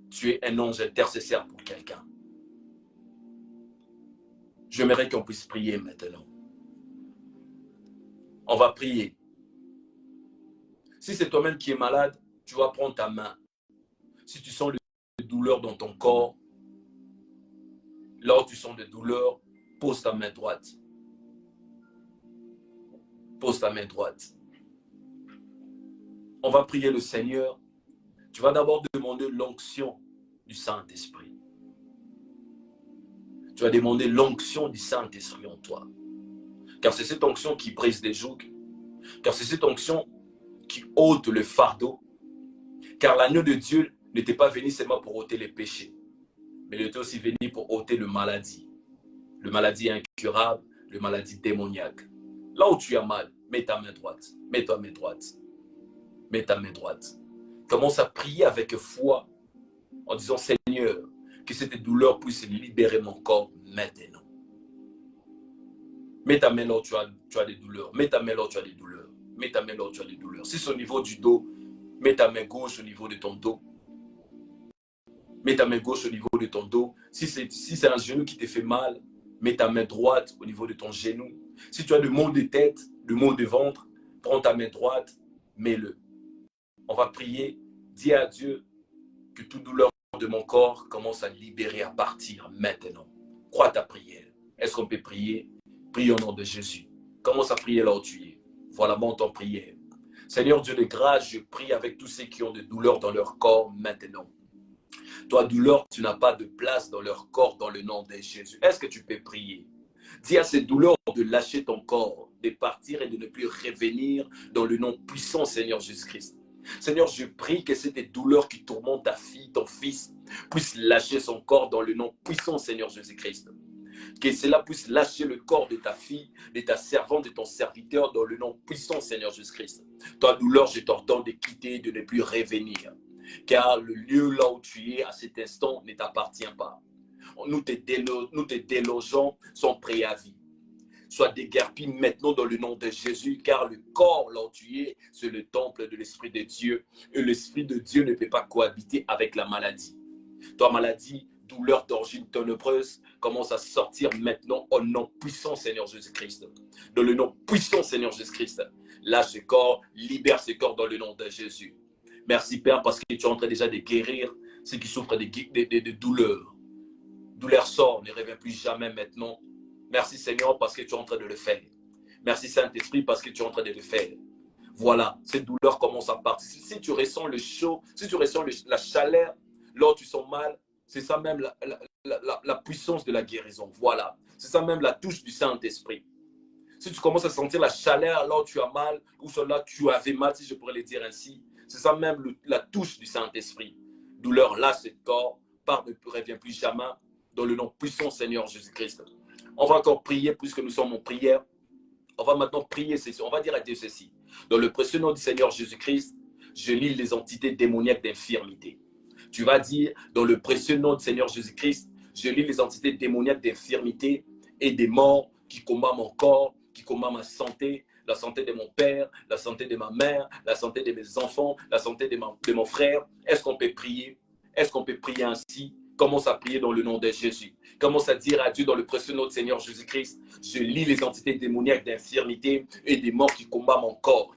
Tu es un ange intercesseur pour quelqu'un. J'aimerais qu'on puisse prier maintenant. On va prier. Si c'est toi-même qui es malade, tu vas prendre ta main. Si tu sens des douleurs dans ton corps, là où tu sens des douleurs, pose ta main droite. Pose ta main droite. On va prier le Seigneur. Tu vas d'abord demander l'onction du Saint-Esprit. Tu vas demander l'onction du Saint-Esprit en toi. Car c'est cette onction qui brise les jougs. Car c'est cette onction qui ôte le fardeau. Car l'agneau de Dieu n'était pas venu seulement pour ôter les péchés, mais il était aussi venu pour ôter le maladie. Le maladie incurable, le maladie démoniaque. Là où tu as mal, mets ta main droite. Mets ta main droite. Mets ta main droite. Commence à prier avec foi en disant, Seigneur, que cette douleur puisse libérer mon corps maintenant. Mets ta main là où tu as des douleurs. Mets ta main là où tu as des douleurs. Mets ta main là où tu as des douleurs. Si c'est au niveau du dos, mets ta main gauche au niveau de ton dos. Mets ta main gauche au niveau de ton dos. Si c'est un genou qui te fait mal, mets ta main droite au niveau de ton genou. Si tu as des maux de tête, des maux de ventre, prends ta main droite, mets-le. On va prier. Dis à Dieu que toute douleur de mon corps commence à libérer, à partir maintenant. Crois ta prière. Est-ce qu'on peut prier? Prie au nom de Jésus. Commence à prier là où tu es. Voilà, monte en prière. Seigneur Dieu de grâce, je prie avec tous ceux qui ont des douleurs dans leur corps maintenant. Toi, douleur, tu n'as pas de place dans leur corps dans le nom de Jésus. Est-ce que tu peux prier? Dis à ces douleurs de lâcher ton corps, de partir et de ne plus revenir dans le nom puissant, Seigneur Jésus-Christ. Seigneur, je prie que cette douleur qui tourmente ta fille, ton fils, puisse lâcher son corps dans le nom puissant, Seigneur Jésus-Christ. Que cela puisse lâcher le corps de ta fille, de ta servante, de ton serviteur dans le nom puissant, Seigneur Jésus-Christ. Ta douleur, je t'ordonne de quitter, de ne plus revenir. Car le lieu là où tu es à cet instant ne t'appartient pas. Nous te délogeons sans préavis. Sois déguerpi maintenant dans le nom de Jésus, car le corps là où tu es, c'est le temple de l'Esprit de Dieu. Et l'Esprit de Dieu ne peut pas cohabiter avec la maladie. Toi, maladie, douleur d'origine ténébreuse, commence à sortir maintenant au nom puissant, Seigneur Jésus-Christ. Dans le nom puissant, Seigneur Jésus-Christ. Lâche ce corps, libère ce corps dans le nom de Jésus. Merci, Père, parce que tu es en train déjà de guérir ceux qui souffrent de douleurs. Douleur sort, ne revient plus jamais maintenant. Merci, Seigneur, parce que tu es en train de le faire. Merci, Saint-Esprit, parce que tu es en train de le faire. Voilà, cette douleur commence à partir. Si tu ressens le chaud, si tu ressens la chaleur, là où tu sens mal, c'est ça même la puissance de la guérison. Voilà, c'est ça même la touche du Saint-Esprit. Si tu commences à sentir la chaleur là où tu as mal, ou là où tu avais mal, si je pourrais le dire ainsi, c'est ça même la touche du Saint-Esprit. Douleur, là, ce corps, part ne revient plus jamais, dans le nom puissant Seigneur Jésus-Christ. On va encore prier, puisque nous sommes en prière. On va maintenant prier ceci. On va dire à Dieu ceci. Dans le précieux nom du Seigneur Jésus-Christ, je lis les entités démoniaques d'infirmité. Tu vas dire, dans le précieux nom du Seigneur Jésus-Christ, je lis les entités démoniaques d'infirmité et des morts qui combattent mon corps, qui combattent ma santé, la santé de mon père, la santé de ma mère, la santé de mes enfants, la santé de mon frère. Est-ce qu'on peut prier? Est-ce qu'on peut prier ainsi? Commence à prier dans le nom de Jésus. Commence à dire à Dieu dans le précieux nom de Seigneur Jésus-Christ, je lis les entités démoniaques d'infirmité et des morts qui combattent mon corps,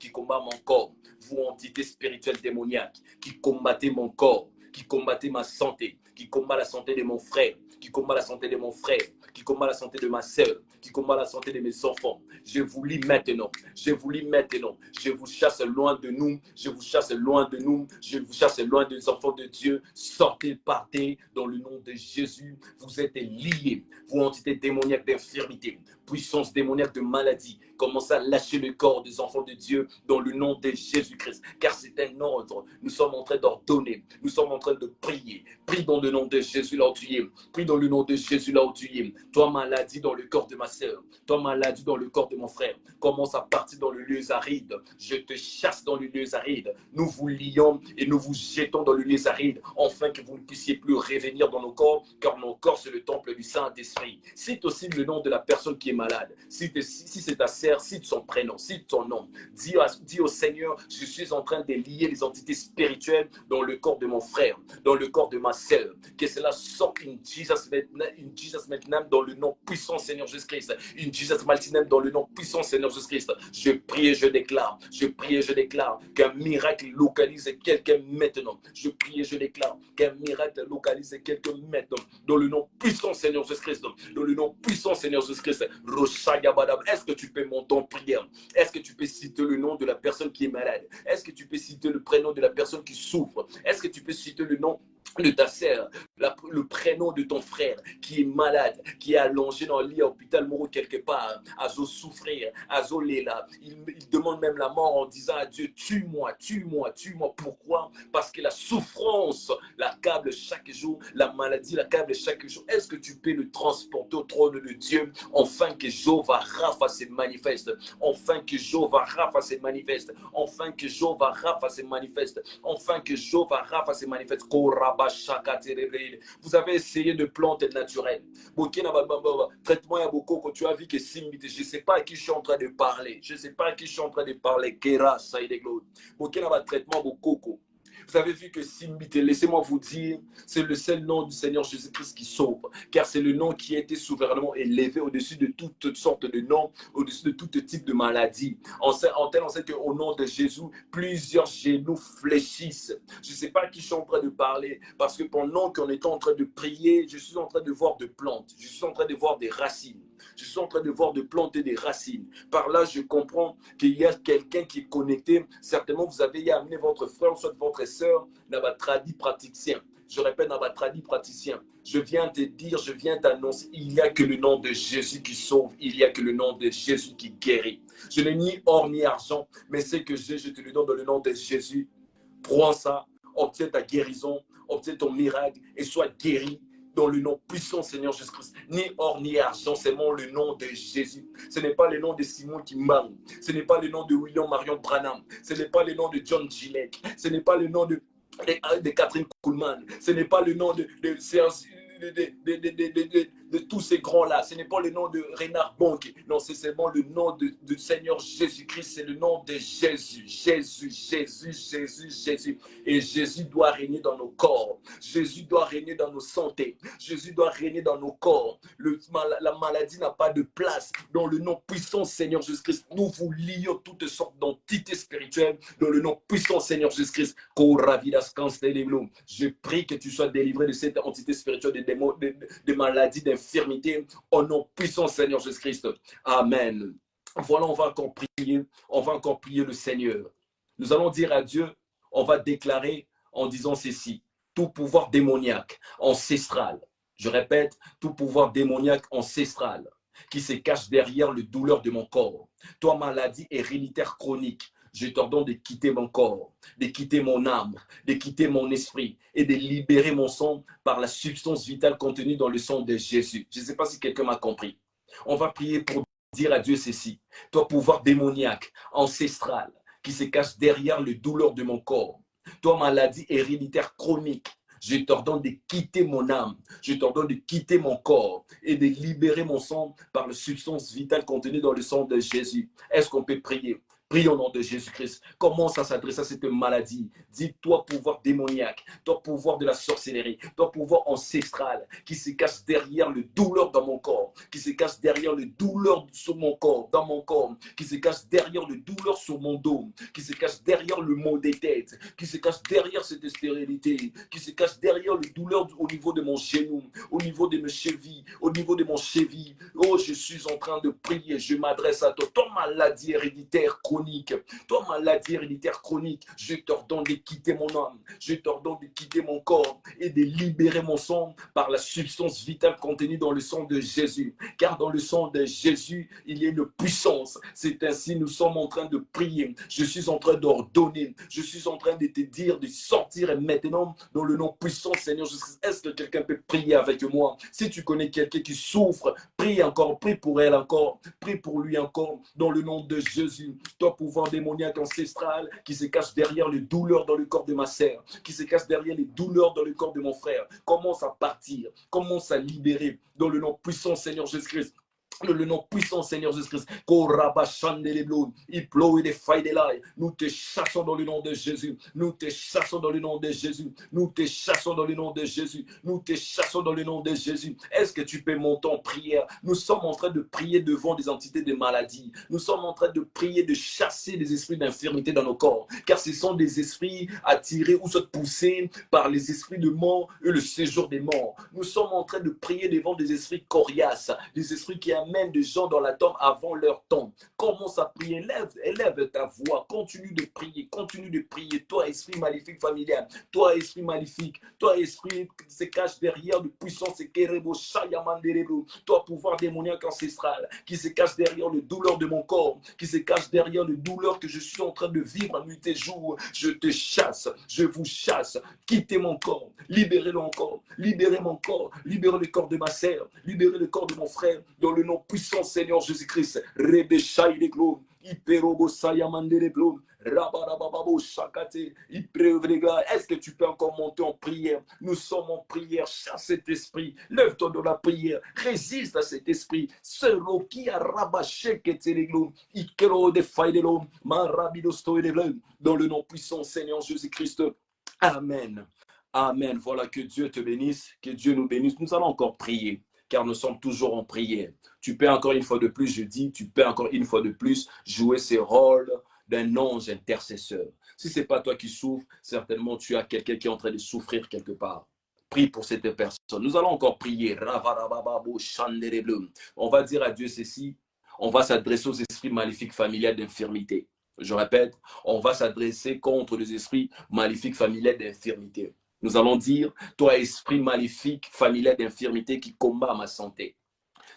Vous, entités spirituelles démoniaques, qui combattez mon corps, qui combattez ma santé, qui combat la santé de mon frère, qui combat la santé de mon frère, qui combat la santé de ma soeur, qui combat la santé de mes enfants. Je vous lis maintenant. Je vous lis maintenant. Je vous chasse loin de nous. Je vous chasse loin de nous. Je vous chasse loin des enfants de Dieu. Sortez, partez dans le nom de Jésus. Vous êtes liés. Vous, entités démoniaques d'infirmité, puissance démoniaque de maladie, commencez à lâcher le corps des enfants de Dieu dans le nom de Jésus-Christ. Car c'est un ordre. Nous sommes en train d'ordonner. Nous sommes en train de prier. Prie dans le nom de Jésus là où tu es. Prie dans le nom de Jésus là où tu es. Toi, maladie dans le corps de ma soeur. Toi, maladie dans le corps de mon frère. Commence à partir dans le lieu aride. Je te chasse dans le lieu aride. Nous vous lions et nous vous jetons dans le lieu aride, afin que vous ne puissiez plus revenir dans nos corps, car nos corps, c'est le temple du Saint-Esprit. Cite aussi le nom de la personne qui est malade. Si c'est ta sœur, cite son prénom, cite son nom. Dis au Seigneur, je suis en train de lier les entités spirituelles dans le corps de mon frère, dans le corps de ma sœur. Que cela sorte in Jesus mighty name, dans le nom puissant Seigneur Jésus-Christ. In Jesus mighty name, dans le nom puissant Seigneur Jésus-Christ. Je prie et je déclare qu'un miracle localise quelqu'un maintenant. Je prie et je déclare qu'un miracle localise quelqu'un maintenant. Dans le nom puissant Seigneur Jésus-Christ. Dans le nom puissant Seigneur Jésus-Christ. Est-ce que tu peux monter en prière? Est-ce que tu peux citer le nom de la personne qui est malade? Est-ce que tu peux citer le prénom de la personne qui souffre? Est-ce que tu peux citer le nom de ta sœur, le prénom de ton frère qui est malade, qui est allongé dans le lit à l'hôpital Moreau quelque part, à souffrir, à là. Il demande même la mort en disant à Dieu, tue-moi, tue-moi, tue-moi. Pourquoi? Parce que la souffrance l'accable chaque jour, la maladie l'accable chaque jour. Est-ce que tu peux le transporter au trône de Dieu, afin que Jéhovah Rapha se manifeste, afin que Jéhovah Rapha se manifeste, afin que Jéhovah Rapha se manifeste, afin que Jéhovah Rapha se manifeste. Vous avez essayé de plantes naturelles. Traitement à beaucoup quand tu as vu que Simbite, je ne sais pas à qui je suis en train de parler. Je ne sais pas à qui je suis en train de parler. Kera, ça y est, traitement beaucoup. Vous avez vu que Simbite, laissez-moi vous dire, c'est le seul nom du Seigneur Jésus-Christ qui sauve. Car c'est le nom qui a été souverainement élevé au-dessus de toutes sortes de noms, au-dessus de tout type de maladies. On sait qu'au nom de Jésus, plusieurs genoux fléchissent. Je ne sais pas à qui je suis en train de parler, parce que pendant qu'on est en train de prier, je suis en train de voir des plantes. Je suis en train de voir des racines. Je suis en train de voir de planter des racines. Par là, je comprends qu'il y a quelqu'un qui est connecté. Certainement, vous avez amené votre frère, soit votre soeur, Nabatradi praticien. Je répète, Nabatradi praticien. Je viens te dire, je viens t'annoncer, il n'y a que le nom de Jésus qui sauve. Il n'y a que le nom de Jésus qui guérit. Je n'ai ni or ni argent, mais ce que j'ai, je te le donne dans le nom de Jésus. Prends ça, obtiens ta guérison, obtiens ton miracle et sois guéri. Dans le nom puissant Seigneur Jésus-Christ, ni or ni argent, c'est le nom de Jésus. Ce n'est pas le nom de Simon Kimang, ce n'est pas le nom de William Marion Branham, ce n'est pas le nom de John Gillette, ce n'est pas le nom de Catherine Kuhlman, ce n'est pas le nom de tous ces grands-là. Ce n'est pas le nom de Renard Bonk. Non, c'est seulement le nom de Seigneur Jésus-Christ. C'est le nom de Jésus. Jésus. Et Jésus doit régner dans nos corps. Jésus doit régner dans nos santé. Jésus doit régner dans nos corps. La maladie n'a pas de place. Dans le nom puissant Seigneur Jésus-Christ, nous vous lions toutes sortes d'entités spirituelles. Dans le nom puissant Seigneur Jésus-Christ, je prie que tu sois délivré de cette entité spirituelle, des maladies, d'infirmité, au nom puissant Seigneur Jésus-Christ. Amen. Voilà, on va encore prier le Seigneur. Nous allons dire à Dieu, on va déclarer en disant ceci: tout pouvoir démoniaque, ancestral, je répète, tout pouvoir démoniaque ancestral, qui se cache derrière le douleur de mon corps, toi maladie héréditaire chronique, je t'ordonne de quitter mon corps, de quitter mon âme, de quitter mon esprit et de libérer mon sang par la substance vitale contenue dans le sang de Jésus. Je ne sais pas si quelqu'un m'a compris. On va prier pour dire à Dieu ceci: toi pouvoir démoniaque, ancestral, qui se cache derrière le douleur de mon corps, toi maladie héréditaire chronique, Je t'ordonne de quitter mon âme. Je t'ordonne de quitter mon corps et de libérer mon sang par la substance vitale contenue dans le sang de Jésus. Est-ce qu'on peut prier? Prie au nom de Jésus-Christ. Commence à s'adresser à cette maladie. Dis-toi pouvoir démoniaque, toi pouvoir de la sorcellerie, toi pouvoir ancestral qui se cache derrière le douleur dans mon corps, qui se cache derrière le douleur sur mon corps, dans mon corps, qui se cache derrière le douleur sur mon dos, qui se cache derrière le maux des têtes, qui se cache derrière cette stérilité, qui se cache derrière le douleur au niveau de mon genou, au niveau de mes chevilles, au niveau de mon cheville. Oh, je suis en train de prier, je m'adresse à toi. Toi, maladie héréditaire chronique, toi, maladie héréditaire chronique, je t'ordonne de quitter mon âme, je t'ordonne de quitter mon corps et de libérer mon sang par la substance vitale contenue dans le sang de Jésus. Car dans le sang de Jésus, il y a une puissance. C'est ainsi nous sommes en train de prier. Je suis en train d'ordonner. Je suis en train de te dire de sortir maintenant dans le nom puissant Seigneur Jésus. Est-ce que quelqu'un peut prier avec moi? Si tu connais quelqu'un qui souffre, prie encore, prie pour elle encore, prie pour lui encore, dans le nom de Jésus. Toi, pouvoir démoniaque ancestral qui se cache derrière les douleurs dans le corps de ma sœur, qui se cache derrière les douleurs dans le corps de mon frère, commence à partir, commence à libérer dans le nom puissant Seigneur Jésus-Christ. Le nom puissant Seigneur Jésus-Christ, nous te chassons dans le nom de Jésus, nous te chassons dans le nom de Jésus, nous te chassons dans le nom de Jésus, nous te chassons dans le nom de Jésus. Est-ce que tu peux monter en prière? Nous sommes en train de prier devant des entités de maladie, nous sommes en train de prier de chasser des esprits d'infirmité dans nos corps, car ce sont des esprits attirés ou soit poussés par les esprits de mort et le séjour des morts. Nous sommes en train de prier devant des esprits coriaces, des esprits qui amènent des gens dans la tombe avant leur temps. Commence à prier, élève ta voix, continue de prier, continue de prier. Toi, esprit maléfique familial, toi, esprit maléfique, toi, esprit qui se cache derrière le puissant, toi, pouvoir démoniaque ancestral, qui se cache derrière le douleur de mon corps, qui se cache derrière le douleur que je suis en train de vivre à nuit et jour. Je te chasse, je vous chasse, quittez mon corps, libérez mon corps, libérez mon corps, libérez le corps de ma sœur, libérez le corps de mon frère, dans le nom puissant Seigneur Jésus-Christ. Est-ce que tu peux encore monter en prière? Nous sommes en prière. Chasse cet esprit. Lève-toi dans la prière. Résiste à cet esprit. Dans le nom puissant Seigneur Jésus-Christ. Amen. Amen. Voilà, que Dieu te bénisse. Que Dieu nous bénisse. Nous allons encore prier, car nous sommes toujours en prière. Tu peux encore une fois de plus, je dis, tu peux encore une fois de plus jouer ce rôle d'un ange intercesseur. Si ce n'est pas toi qui souffres, certainement tu as quelqu'un qui est en train de souffrir quelque part. Prie pour cette personne. Nous allons encore prier. On va dire à Dieu ceci. On va s'adresser aux esprits maléfiques familiales d'infirmité. Je répète, on va s'adresser contre les esprits maléfiques familiales d'infirmité. Nous allons dire, toi, esprit maléfique familial d'infirmité qui combat ma santé.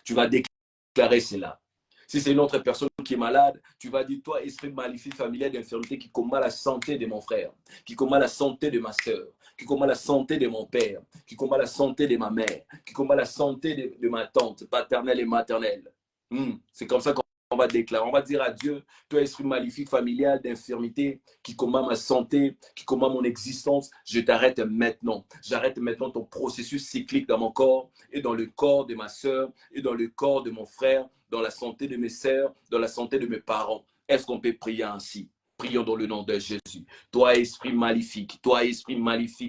Tu vas déclarer cela. Si c'est une autre personne qui est malade, tu vas dire, toi, esprit maléfique familial d'infirmité qui combat la santé de mon frère, qui combat la santé de ma soeur, qui combat la santé de mon père, qui combat la santé de ma mère, qui combat la santé de ma tante paternelle et maternelle. C'est comme ça qu'on va déclarer. On va dire à Dieu, toi, esprit maléfique familial d'infirmité qui combat ma santé, qui combat mon existence, je t'arrête maintenant. J'arrête maintenant ton processus cyclique dans mon corps et dans le corps de ma soeur et dans le corps de mon frère, dans la santé de mes sœurs, dans la santé de mes parents. Est-ce qu'on peut prier ainsi? Prions dans le nom de Jésus. Toi, esprit maléfique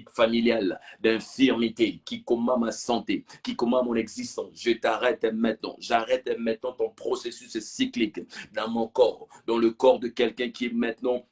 familial d'infirmité qui combat ma santé, qui combat mon existence, je t'arrête maintenant. J'arrête maintenant ton processus cyclique dans mon corps, dans le corps de quelqu'un qui est maintenant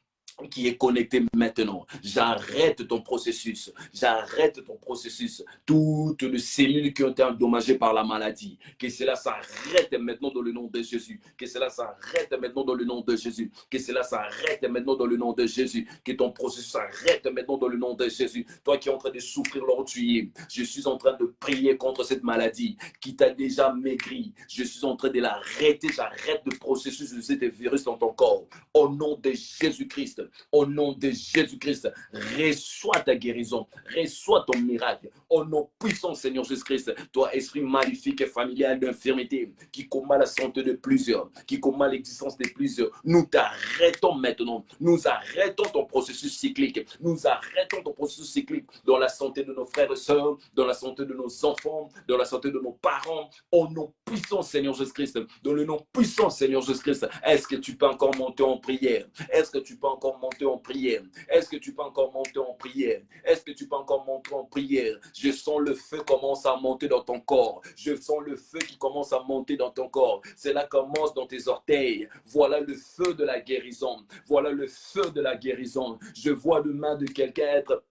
qui est connecté maintenant. J'arrête ton processus. J'arrête ton processus. Toutes les cellules qui ont été endommagées par la maladie. Que cela s'arrête maintenant dans le nom de Jésus. Que cela s'arrête maintenant dans le nom de Jésus. Que cela s'arrête maintenant dans le nom de Jésus. Que ton processus s'arrête maintenant dans le nom de Jésus. Toi qui es en train de souffrir lors tu y es. Je suis en train de prier contre cette maladie qui t'a déjà maigri. Je suis en train de l'arrêter. J'arrête le processus de cet virus dans ton corps. Au nom de Jésus-Christ. Jésus-Christ. Au nom de Jésus-Christ, reçois ta guérison, reçois ton miracle. Au nom puissant, Seigneur Jésus-Christ, toi, esprit maléfique et familial d'infirmité, qui combat la santé de plusieurs, qui combat l'existence de plusieurs, nous t'arrêtons maintenant. Nous arrêtons ton processus cyclique. Nous arrêtons ton processus cyclique dans la santé de nos frères et sœurs, dans la santé de nos enfants, dans la santé de nos parents. Au nom puissant, Seigneur Jésus-Christ, dans le nom puissant, Seigneur Jésus-Christ, est-ce que tu peux encore monter en prière? Est-ce que tu peux encore monter en prière? Est-ce que tu peux encore monter en prière? Est-ce que tu peux encore monter en prière? Je sens le feu commence à monter dans ton corps. Je sens le feu qui commence à monter dans ton corps. Cela commence dans tes orteils. Voilà le feu de la guérison. Voilà le feu de la guérison. Je vois le main de quelqu'un être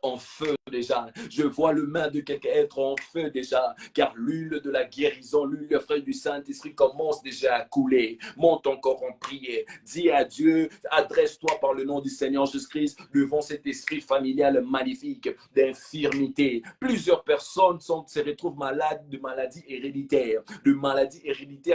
en feu déjà. Je vois le main de quelqu'un être en feu déjà, car l'huile de la guérison, l'huile de feu du Saint-Esprit commence déjà à couler. Monte encore en prière. Dis à Dieu, adresse-toi par le nom du Seigneur Jésus-Christ devant cet esprit familial magnifique d'infirmité. Plusieurs personnes se retrouvent malades de maladies héréditaires,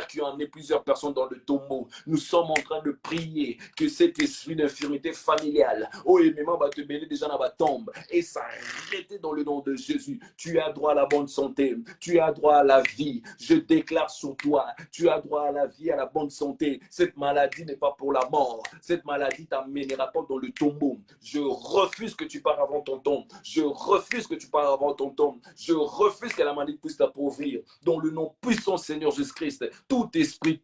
qui ont amené plusieurs personnes dans le tombeau. Nous sommes en train de prier que cet esprit d'infirmité familiale, oh, et même va te bénir déjà dans la tombe et s'arrêter dans le nom de Jésus. Tu as droit à la bonne santé, tu as droit à la vie. Je déclare sur toi, tu as droit à la vie, à la bonne santé. Cette maladie n'est pas pour la mort. Cette maladie t'amènera pas dans le tombeau. Je refuse que tu pars avant ton temps. Je refuse que tu pars avant ton temps. Je refuse que la maladie puisse t'appauvrir. Dans le nom puissant Seigneur Jésus-Christ, tout esprit,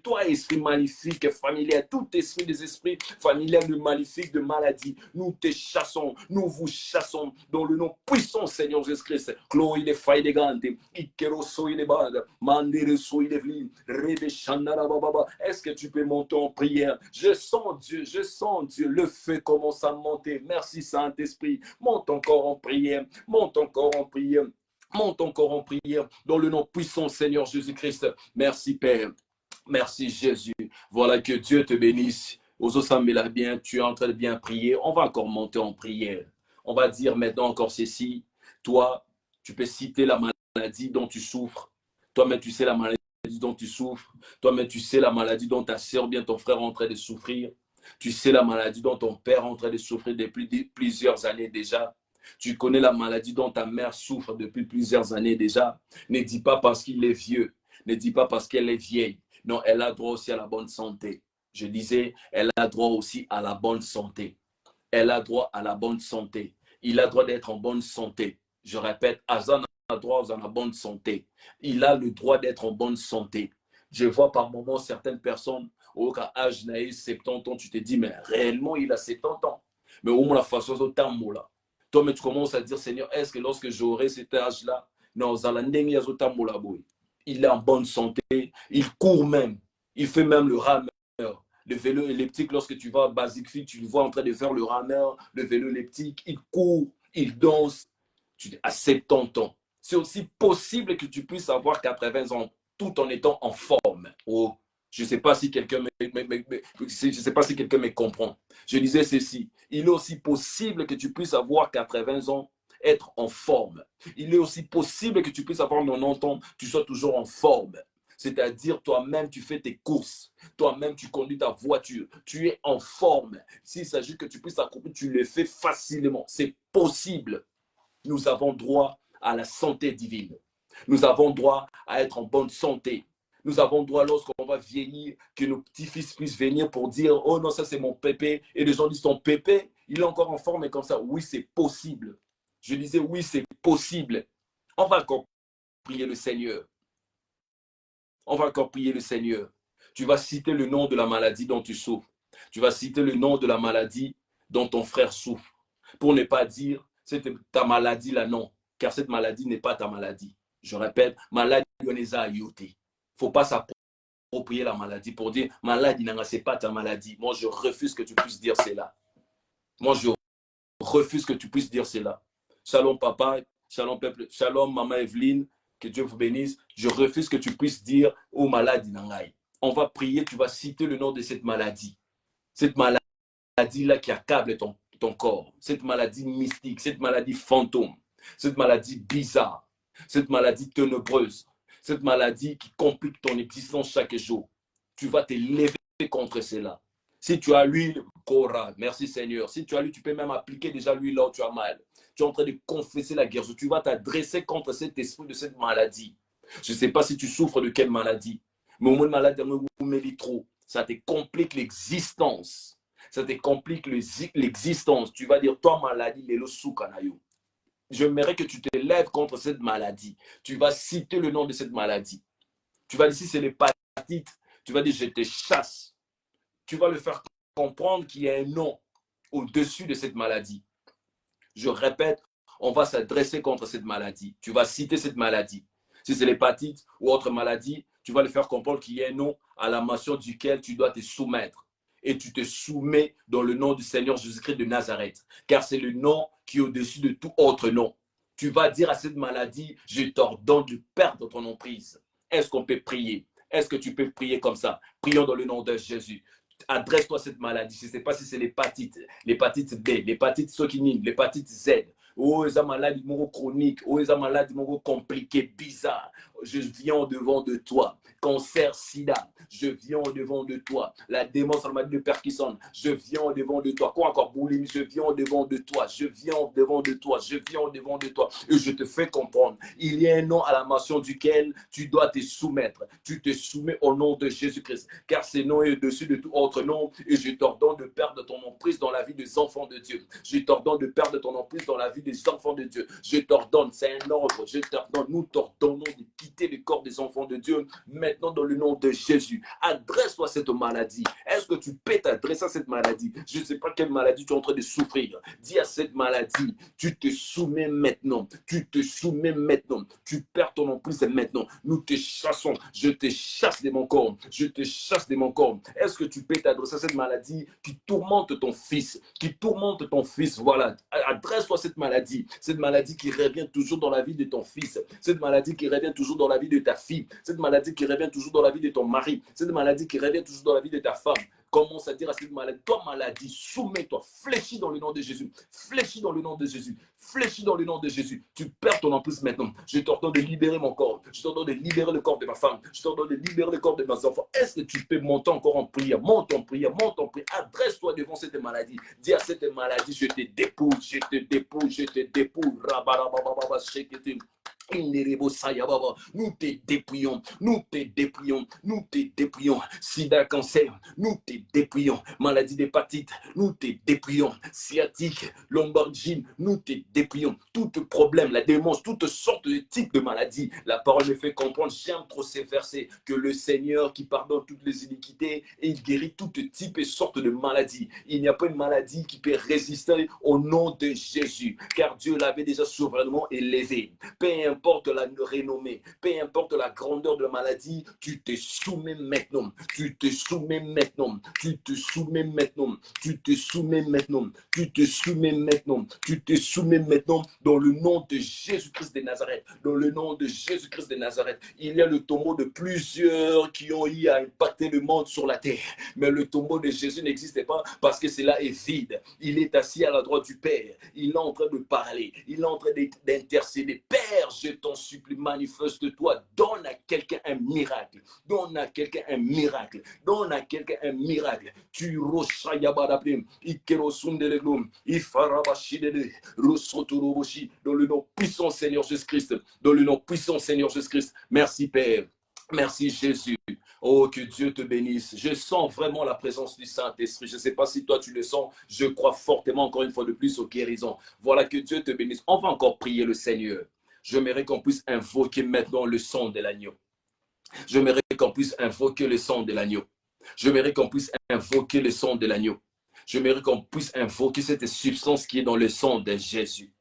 toi esprit maléfique, familial, tout esprit des esprits familiaux de maléfique, de maladie, nous te chassons, nous vous chassons dans le nom puissant Seigneur Jésus-Christ. Chloé les failles des gantes, Ikero soy les bades, Mandere soy les vlis, Rebe Shandara Baba. Est-ce que tu peux monter en prière? Je sens Dieu, le feu commence à monter. Merci Saint-Esprit, monte encore en prière, monte encore en prière. Monte encore en prière dans le nom puissant Seigneur Jésus-Christ. Merci Père. Merci Jésus. Voilà, que Dieu te bénisse. Ozosamela bien, tu es en train de bien prier. On va encore monter en prière. On va dire maintenant encore ceci. Toi, tu peux citer la maladie dont tu souffres. Toi-même, tu sais la maladie dont tu souffres. Toi-même, tu sais la maladie dont ta soeur, bien ton frère est en train de souffrir. Tu sais la maladie dont ton père est en train de souffrir depuis plusieurs années déjà. Tu connais la maladie dont ta mère souffre depuis plusieurs années déjà. Ne dis pas parce qu'il est vieux. Ne dis pas parce qu'elle est vieille. Non, elle a droit aussi à la bonne santé. Je disais, elle a droit aussi à la bonne santé. Elle a droit à la bonne santé. Il a droit d'être en bonne santé. Je répète, Azan a droit à la bonne santé. Il a le droit d'être en bonne santé. Je vois par moments certaines personnes, au cas âge naïf, 70 ans, tu te dis, mais réellement, il a 70 ans. Mais au moins, la façon de temps là. Toi, mais tu commences à dire, Seigneur, est-ce que lorsque j'aurai cet âge-là, non, il est en bonne santé, il court même, il fait même le rameur. Le vélo elliptique, lorsque tu vas à Basic Fit, tu le vois en train de faire le rameur, le vélo elliptique, il court, il danse. Tu dis, à 70 ans. C'est aussi possible que tu puisses avoir 80 ans tout en étant en forme. Oh, je ne sais pas si quelqu'un me comprend. Je disais ceci. Il est aussi possible que tu puisses avoir 80 ans, être en forme. Il est aussi possible que tu puisses avoir 90 ans, tu sois toujours en forme. C'est-à-dire, toi-même, tu fais tes courses. Toi-même, tu conduis ta voiture. Tu es en forme. S'il s'agit que tu puisses accomplir, tu le fais facilement. C'est possible. Nous avons droit à la santé divine. Nous avons droit à être en bonne santé. Nous avons droit, lorsqu'on va vieillir, que nos petits-fils puissent venir pour dire, oh non, ça c'est mon pépé. Et les gens disent, ton pépé, il est encore en forme et comme ça. Oui, c'est possible. Je disais, oui, c'est possible. On va encore prier le Seigneur. On va encore prier le Seigneur. Tu vas citer le nom de la maladie dont tu souffres. Tu vas citer le nom de la maladie dont ton frère souffre. Pour ne pas dire, c'est ta maladie là, non. Car cette maladie n'est pas ta maladie. Je répète, maladie, on les a ayotés. Il ne faut pas s'approprier la maladie pour dire, maladie, ce n'est pas ta maladie. Moi, je refuse que tu puisses dire cela. Moi, je refuse que tu puisses dire cela. Shalom, papa. Shalom, peuple. Shalom, maman Evelyne. Que Dieu vous bénisse. Je refuse que tu puisses dire aux malades Nangaï. On va prier, tu vas citer le nom de cette maladie. Cette maladie-là qui accable ton corps. Cette maladie mystique, cette maladie fantôme, cette maladie bizarre, cette maladie ténébreuse, cette maladie qui complique ton existence chaque jour. Tu vas te lever contre cela. Si tu as l'huile, Cora, merci Seigneur. Si tu as l'huile, tu peux même appliquer déjà l'huile là où tu as mal. Tu es en train de confesser la guérison. Tu vas t'adresser contre cet esprit de cette maladie. Je ne sais pas si tu souffres de quelle maladie. Mais au moins, maladie, trop. Ça te complique l'existence. Ça te complique l'existence. Tu vas dire, toi, maladie, les soukanayo. J'aimerais que tu te lèves contre cette maladie. Tu vas citer le nom de cette maladie. Tu vas dire, si c'est l'hépatite, tu vas dire, je te chasse. Tu vas le faire comprendre qu'il y a un nom au-dessus de cette maladie. Je répète, on va s'adresser contre cette maladie. Tu vas citer cette maladie. Si c'est l'hépatite ou autre maladie, tu vas le faire comprendre qu'il y a un nom à la mention duquel tu dois te soumettre. Et tu te soumets dans le nom du Seigneur Jésus-Christ de Nazareth. Car c'est le nom qui est au-dessus de tout autre nom. Tu vas dire à cette maladie, je t'ordonne de perdre ton emprise. Est-ce qu'on peut prier? Est-ce que tu peux prier comme ça? Prions dans le nom de Jésus. Adresse-toi à cette maladie. Je ne sais pas si c'est l'hépatite B, l'hépatite sokinine, l'hépatite Z. Oh, c'est maladie chronique. Oh, c'est maladie compliquée, bizarre. Je viens au devant de toi. Cancer, sida, je viens au devant de toi. La démence en maladie de Parkinson, je viens au devant de toi. Quoi encore, boulimie, je viens au devant de toi. Je viens au devant de toi. Je viens au devant de toi. Et je te fais comprendre. Il y a un nom à la mention duquel tu dois te soumettre. Tu te soumets au nom de Jésus-Christ. Car ce nom est au-dessus de tout autre nom. Et je t'ordonne de perdre ton emprise dans la vie des enfants de Dieu. Je t'ordonne de perdre ton emprise dans la vie des enfants de Dieu. Je t'ordonne, c'est un ordre. Je t'ordonne, nous t'ordonnons de quitter le corps des enfants de Dieu. Maintenant, dans le nom de Jésus, adresse-toi à cette maladie. Est-ce que tu peux t'adresser à cette maladie? Je ne sais pas quelle maladie tu es en train de souffrir. Dis à cette maladie, tu te soumets maintenant. Tu te soumets maintenant. Tu perds ton emprise maintenant. Nous te chassons. Je te chasse de mon corps. Je te chasse de mon corps. Est-ce que tu peux t'adresser à cette maladie qui tourmente ton fils? Qui tourmente ton fils. Voilà. Adresse-toi à cette maladie. Cette maladie qui revient toujours dans la vie de ton fils. Cette maladie qui revient toujours dans la vie de ta fille. Cette maladie qui revient toujours dans la vie de ton mari. Cette maladie qui revient toujours dans la vie de ta femme. Commence à dire à cette maladie, toi maladie, soumets-toi, fléchis dans le nom de Jésus, fléchis dans le nom de Jésus, fléchis dans le nom de Jésus. Tu perds ton emprise maintenant. Je t'ordonne de libérer mon corps. Je t'ordonne de libérer le corps de ma femme. Je t'ordonne de libérer le corps de mes enfants. Est-ce que tu peux monter encore en prière? Monte en prière, monte en prière. Adresse-toi devant cette maladie. Dis à cette maladie, je te dépouille, je te dépouille, je te dépouille. Nous te dépouillons, nous te dépouillons, nous te dépouillons. Sida, cancer, nous te dépouillons. Maladie d'hépatite, nous te dépouillons. Sciatique, lombardine, nous te dépouillons. Tout problème, la démence, toutes sortes de types de maladies. La parole me fait comprendre, j'aime trop ces versets, que le Seigneur qui pardonne toutes les iniquités et il guérit toutes types et sortes de maladies. Il n'y a pas une maladie qui peut résister au nom de Jésus, car Dieu l'avait déjà souverainement élevé. Peu importe la renommée, peu importe la grandeur de la maladie, tu te soumets maintenant, tu te soumets maintenant, tu te soumets maintenant, tu te soumets maintenant, tu te soumets maintenant, tu te soumets maintenant dans le nom de Jésus-Christ de Nazareth, dans le nom de Jésus-Christ de Nazareth. Il y a le tombeau de plusieurs qui ont eu à impacter le monde sur la terre, mais le tombeau de Jésus n'existait pas parce que cela est vide. Il est assis à la droite du Père, il est en train de parler, il est en train d'intercéder. Père, je t'en supplie, manifeste-toi, donne à quelqu'un un miracle, donne à quelqu'un un miracle, donne à quelqu'un un miracle. Tu rochayabadaplim, ikerosundelelum, ifarabashidele, rosoturoboshi, dans le nom puissant Seigneur Jésus-Christ, dans le nom puissant Seigneur Jésus-Christ. Merci Père, merci Jésus. Oh, que Dieu te bénisse. Je sens vraiment la présence du Saint-Esprit. Je ne sais pas si toi tu le sens. Je crois fortement encore une fois de plus aux guérisons. Voilà, que Dieu te bénisse. On va encore prier le Seigneur. J'aimerais qu'on puisse invoquer maintenant le sang de l'agneau. J'aimerais qu'on puisse invoquer le sang de l'agneau. J'aimerais qu'on puisse invoquer le sang de l'agneau. J'aimerais qu'on puisse invoquer cette substance qui est dans le sang de Jésus.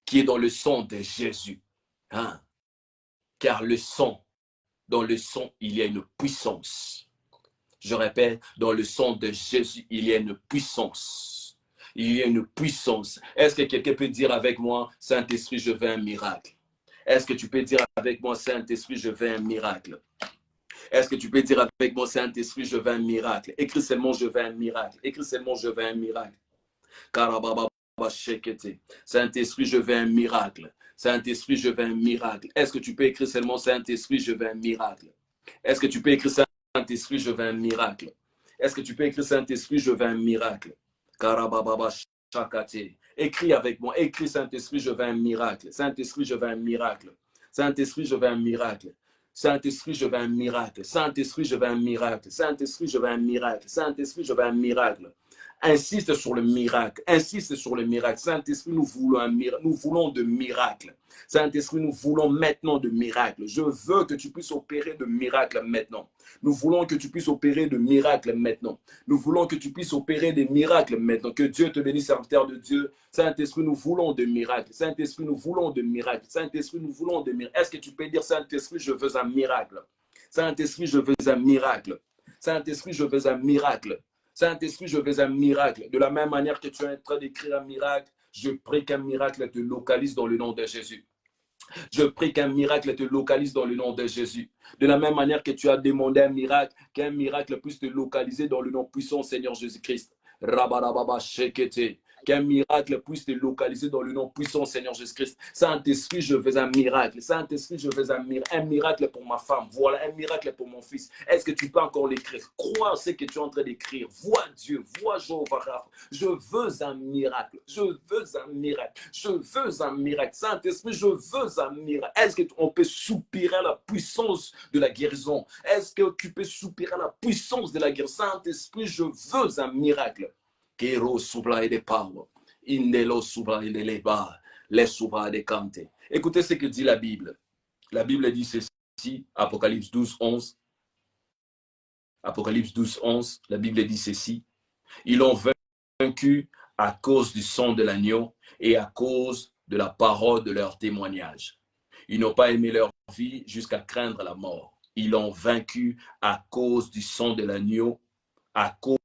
Qui est dans le sang de Jésus. Hein? Car le sang, dans le sang, il y a une puissance. Je répète, dans le sang de Jésus, il y a une puissance. Il y a une puissance. Est-ce que quelqu'un peut dire avec moi, Saint-Esprit, je veux un miracle? Est-ce que tu peux dire avec moi, Saint-Esprit, je veux un miracle? Est-ce que tu peux dire avec moi, Saint-Esprit, je veux un miracle? Écris seulement, je veux un miracle. Écris seulement, je veux un miracle. Saint-Esprit, je veux un miracle. Saint-Esprit, je veux un miracle. Est-ce que tu peux écrire seulement Saint-Esprit, je veux un miracle? Est-ce que tu peux écrire Saint-Esprit, je veux un miracle? Est-ce que tu peux écrire Saint-Esprit, je veux un miracle? Karababa Shakate. Écris avec moi. Écris Saint-Esprit, je veux un miracle. Saint-Esprit, je veux un miracle. Saint-Esprit, je veux un miracle. Saint-Esprit, je veux un miracle. Saint-Esprit, je veux un miracle. Saint-Esprit, je veux un miracle. Saint-Esprit, je veux un miracle. Insiste sur le miracle. Insiste sur le miracle. Saint-Esprit, nous voulons un miracle. Nous voulons de miracles. Saint-Esprit, nous voulons maintenant de miracles. Je veux que tu puisses opérer de miracles maintenant. Nous voulons que tu puisses opérer de miracles maintenant. Nous voulons que tu puisses opérer des miracles maintenant. Que Dieu te bénisse, serviteur de Dieu. Saint-Esprit, nous voulons de miracles. Saint-Esprit, nous voulons de miracles. Saint-Esprit, nous voulons de miracles. Est-ce que tu peux dire, Saint-Esprit, je veux un miracle? Saint-Esprit, je veux un miracle. Saint-Esprit, je veux un miracle. Saint-Esprit, je veux un miracle. De la même manière que tu es en train d'écrire un miracle, je prie qu'un miracle te localise dans le nom de Jésus. Je prie qu'un miracle te localise dans le nom de Jésus. De la même manière que tu as demandé un miracle, qu'un miracle puisse te localiser dans le nom puissant Seigneur Jésus-Christ. Rabarababa shekete. Qu'un miracle puisse te localiser dans le nom puissant Seigneur Jésus-Christ. Saint-Esprit, je veux un miracle. Saint-Esprit, je veux un miracle pour ma femme. Voilà, un miracle pour mon fils. Est-ce que tu peux encore l'écrire? Crois en ce que tu es en train d'écrire. Vois Dieu, vois Jéhovah Rapha. Je veux un miracle. Je veux un miracle. Je veux un miracle. Saint-Esprit, je veux un miracle. Est-ce qu'on peut soupirer à la puissance de la guérison? Est-ce que tu peux soupirer à la puissance de la guérison? Saint-Esprit, je veux un miracle. Écoutez ce que dit la Bible. La Bible dit ceci, Apocalypse 12, 11. Apocalypse 12, 11, la Bible dit ceci. Ils l'ont vaincu à cause du sang de l'agneau et à cause de la parole de leur témoignage. Ils n'ont pas aimé leur vie jusqu'à craindre la mort. Ils l'ont vaincu à cause du sang de l'agneau, à cause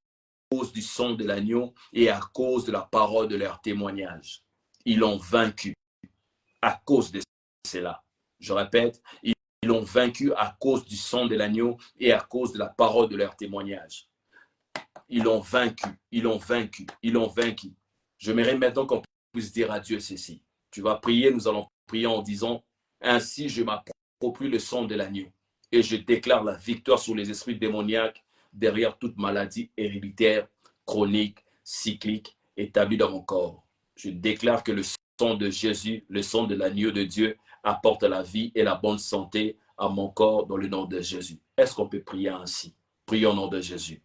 du sang de l'agneau et à cause de la parole de leur témoignage. Ils l'ont vaincu à cause de cela. Je répète, ils l'ont vaincu à cause du sang de l'agneau et à cause de la parole de leur témoignage. Ils l'ont vaincu, ils l'ont vaincu, ils l'ont vaincu. Je mérite maintenant qu'on puisse dire à Dieu ceci. Tu vas prier, nous allons prier en disant, ainsi je m'approprie le sang de l'agneau et je déclare la victoire sur les esprits démoniaques derrière toute maladie héréditaire, chronique, cyclique, établie dans mon corps. Je déclare que le sang de Jésus, le sang de l'agneau de Dieu, apporte la vie et la bonne santé à mon corps dans le nom de Jésus. Est-ce qu'on peut prier ainsi? Prions au nom de Jésus.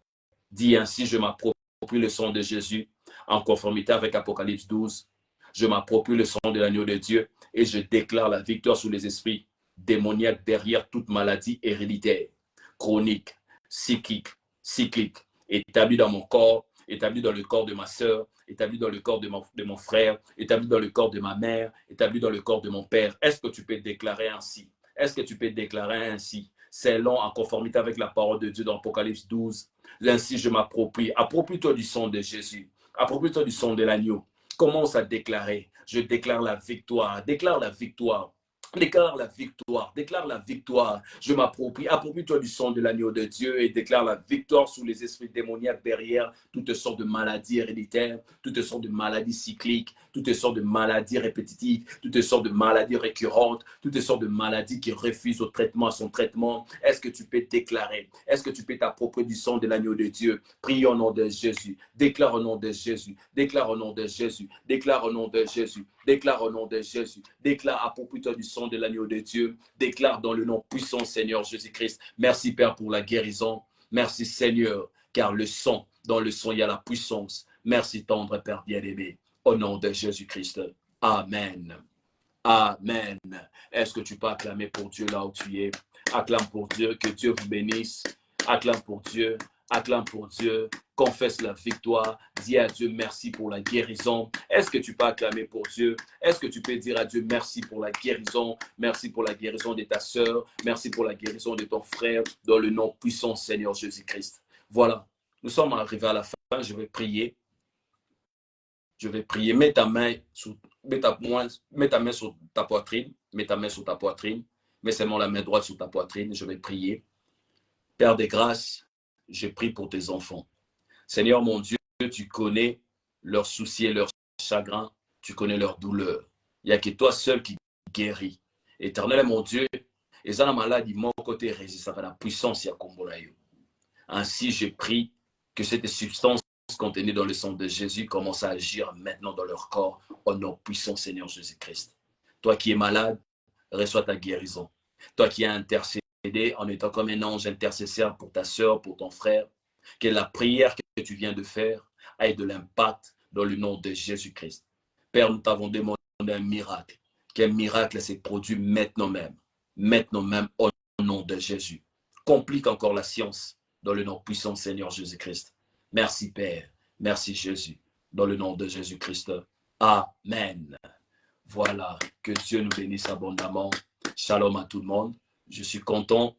Dis ainsi, je m'approprie le sang de Jésus en conformité avec Apocalypse 12. Je m'approprie le sang de l'agneau de Dieu et je déclare la victoire sur les esprits démoniaques derrière toute maladie héréditaire, chronique, cyclique, établie dans mon corps, établie dans le corps de ma sœur, établie dans le corps de mon frère, établie dans le corps de ma mère, établie dans le corps de mon père. Est-ce que tu peux déclarer ainsi? Est-ce que tu peux déclarer ainsi? C'est long en conformité avec la parole de Dieu dans Apocalypse 12. Ainsi, je m'approprie. Approprie-toi du sang de Jésus. Approprie-toi du sang de l'agneau. Commence à déclarer. Je déclare la victoire. Déclare la victoire. Déclare la victoire, déclare la victoire. Je m'approprie, approprie-toi du sang de l'agneau de Dieu et déclare la victoire sur les esprits démoniaques derrière toutes sortes de maladies héréditaires, toutes sortes de maladies cycliques, toutes sortes de maladies répétitives, toutes sortes de maladies récurrentes, toutes sortes de maladies qui refusent au traitement, à son traitement. Est-ce que tu peux déclarer? Est-ce que tu peux t'approprier du sang de l'agneau de Dieu? Prie au nom de Jésus. Déclare au nom de Jésus. Déclare au nom de Jésus. Déclare au nom de Jésus. Déclare au nom de Jésus. Déclare, approprie-toi du sang de l'agneau de Dieu. Déclare dans le nom puissant Seigneur Jésus-Christ. Merci Père pour la guérison. Merci Seigneur, car dans le sang, il y a la puissance. Merci tendre Père bien-aimé. Au nom de Jésus-Christ. Amen. Amen. Est-ce que tu peux acclamer pour Dieu là où tu es? Acclame pour Dieu, que Dieu vous bénisse. Acclame pour Dieu. Acclame pour Dieu, confesse la victoire, dis à Dieu merci pour la guérison. Est-ce que tu peux acclamer pour Dieu? Est-ce que tu peux dire à Dieu merci pour la guérison? Merci pour la guérison de ta sœur, merci pour la guérison de ton frère, dans le nom puissant Seigneur Jésus-Christ. Voilà, nous sommes arrivés à la fin, je vais prier. Je vais prier, mets ta main sur ta poitrine, mets ta main sur ta poitrine, mets seulement la main droite sur ta poitrine, je vais prier. Père des grâces, je prie pour tes enfants. Seigneur mon Dieu, tu connais leurs soucis et leurs chagrins, tu connais leurs douleurs. Il n'y a que toi seul qui guéris. Éternel mon Dieu, et ça la maladie, mon côté résiste à la puissance, ya Kombolayo. Ainsi je prie que cette substance contenue dans le sang de Jésus commence à agir maintenant dans leur corps au nom puissant Seigneur Jésus-Christ. Toi qui es malade, reçois ta guérison. Toi qui as intercédé en étant comme un ange intercesseur pour ta soeur, pour ton frère, que la prière que tu viens de faire ait de l'impact dans le nom de Jésus-Christ. Père, nous t'avons demandé un miracle. Qu'un miracle s'est produit maintenant même au nom de Jésus. Complique encore la science dans le nom puissant Seigneur Jésus-Christ. Merci Père, merci Jésus, dans le nom de Jésus-Christ. Amen. Voilà, que Dieu nous bénisse abondamment. Shalom à tout le monde. Je suis content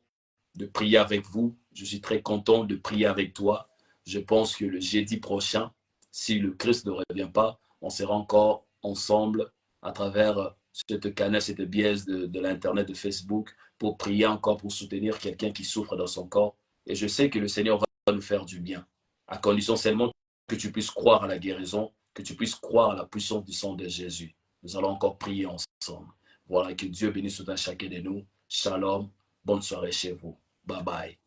de prier avec vous. Je suis très content de prier avec toi. Je pense que le jeudi prochain, si le Christ ne revient pas, on sera encore ensemble à travers cette canal, cette biaise de l'Internet, de Facebook, pour prier encore, pour soutenir quelqu'un qui souffre dans son corps. Et je sais que le Seigneur va nous faire du bien, à condition seulement que tu puisses croire à la guérison, que tu puisses croire à la puissance du sang de Jésus. Nous allons encore prier ensemble. Voilà, que Dieu bénisse tout un chacun de nous. Shalom, bonne soirée chez vous. Bye bye.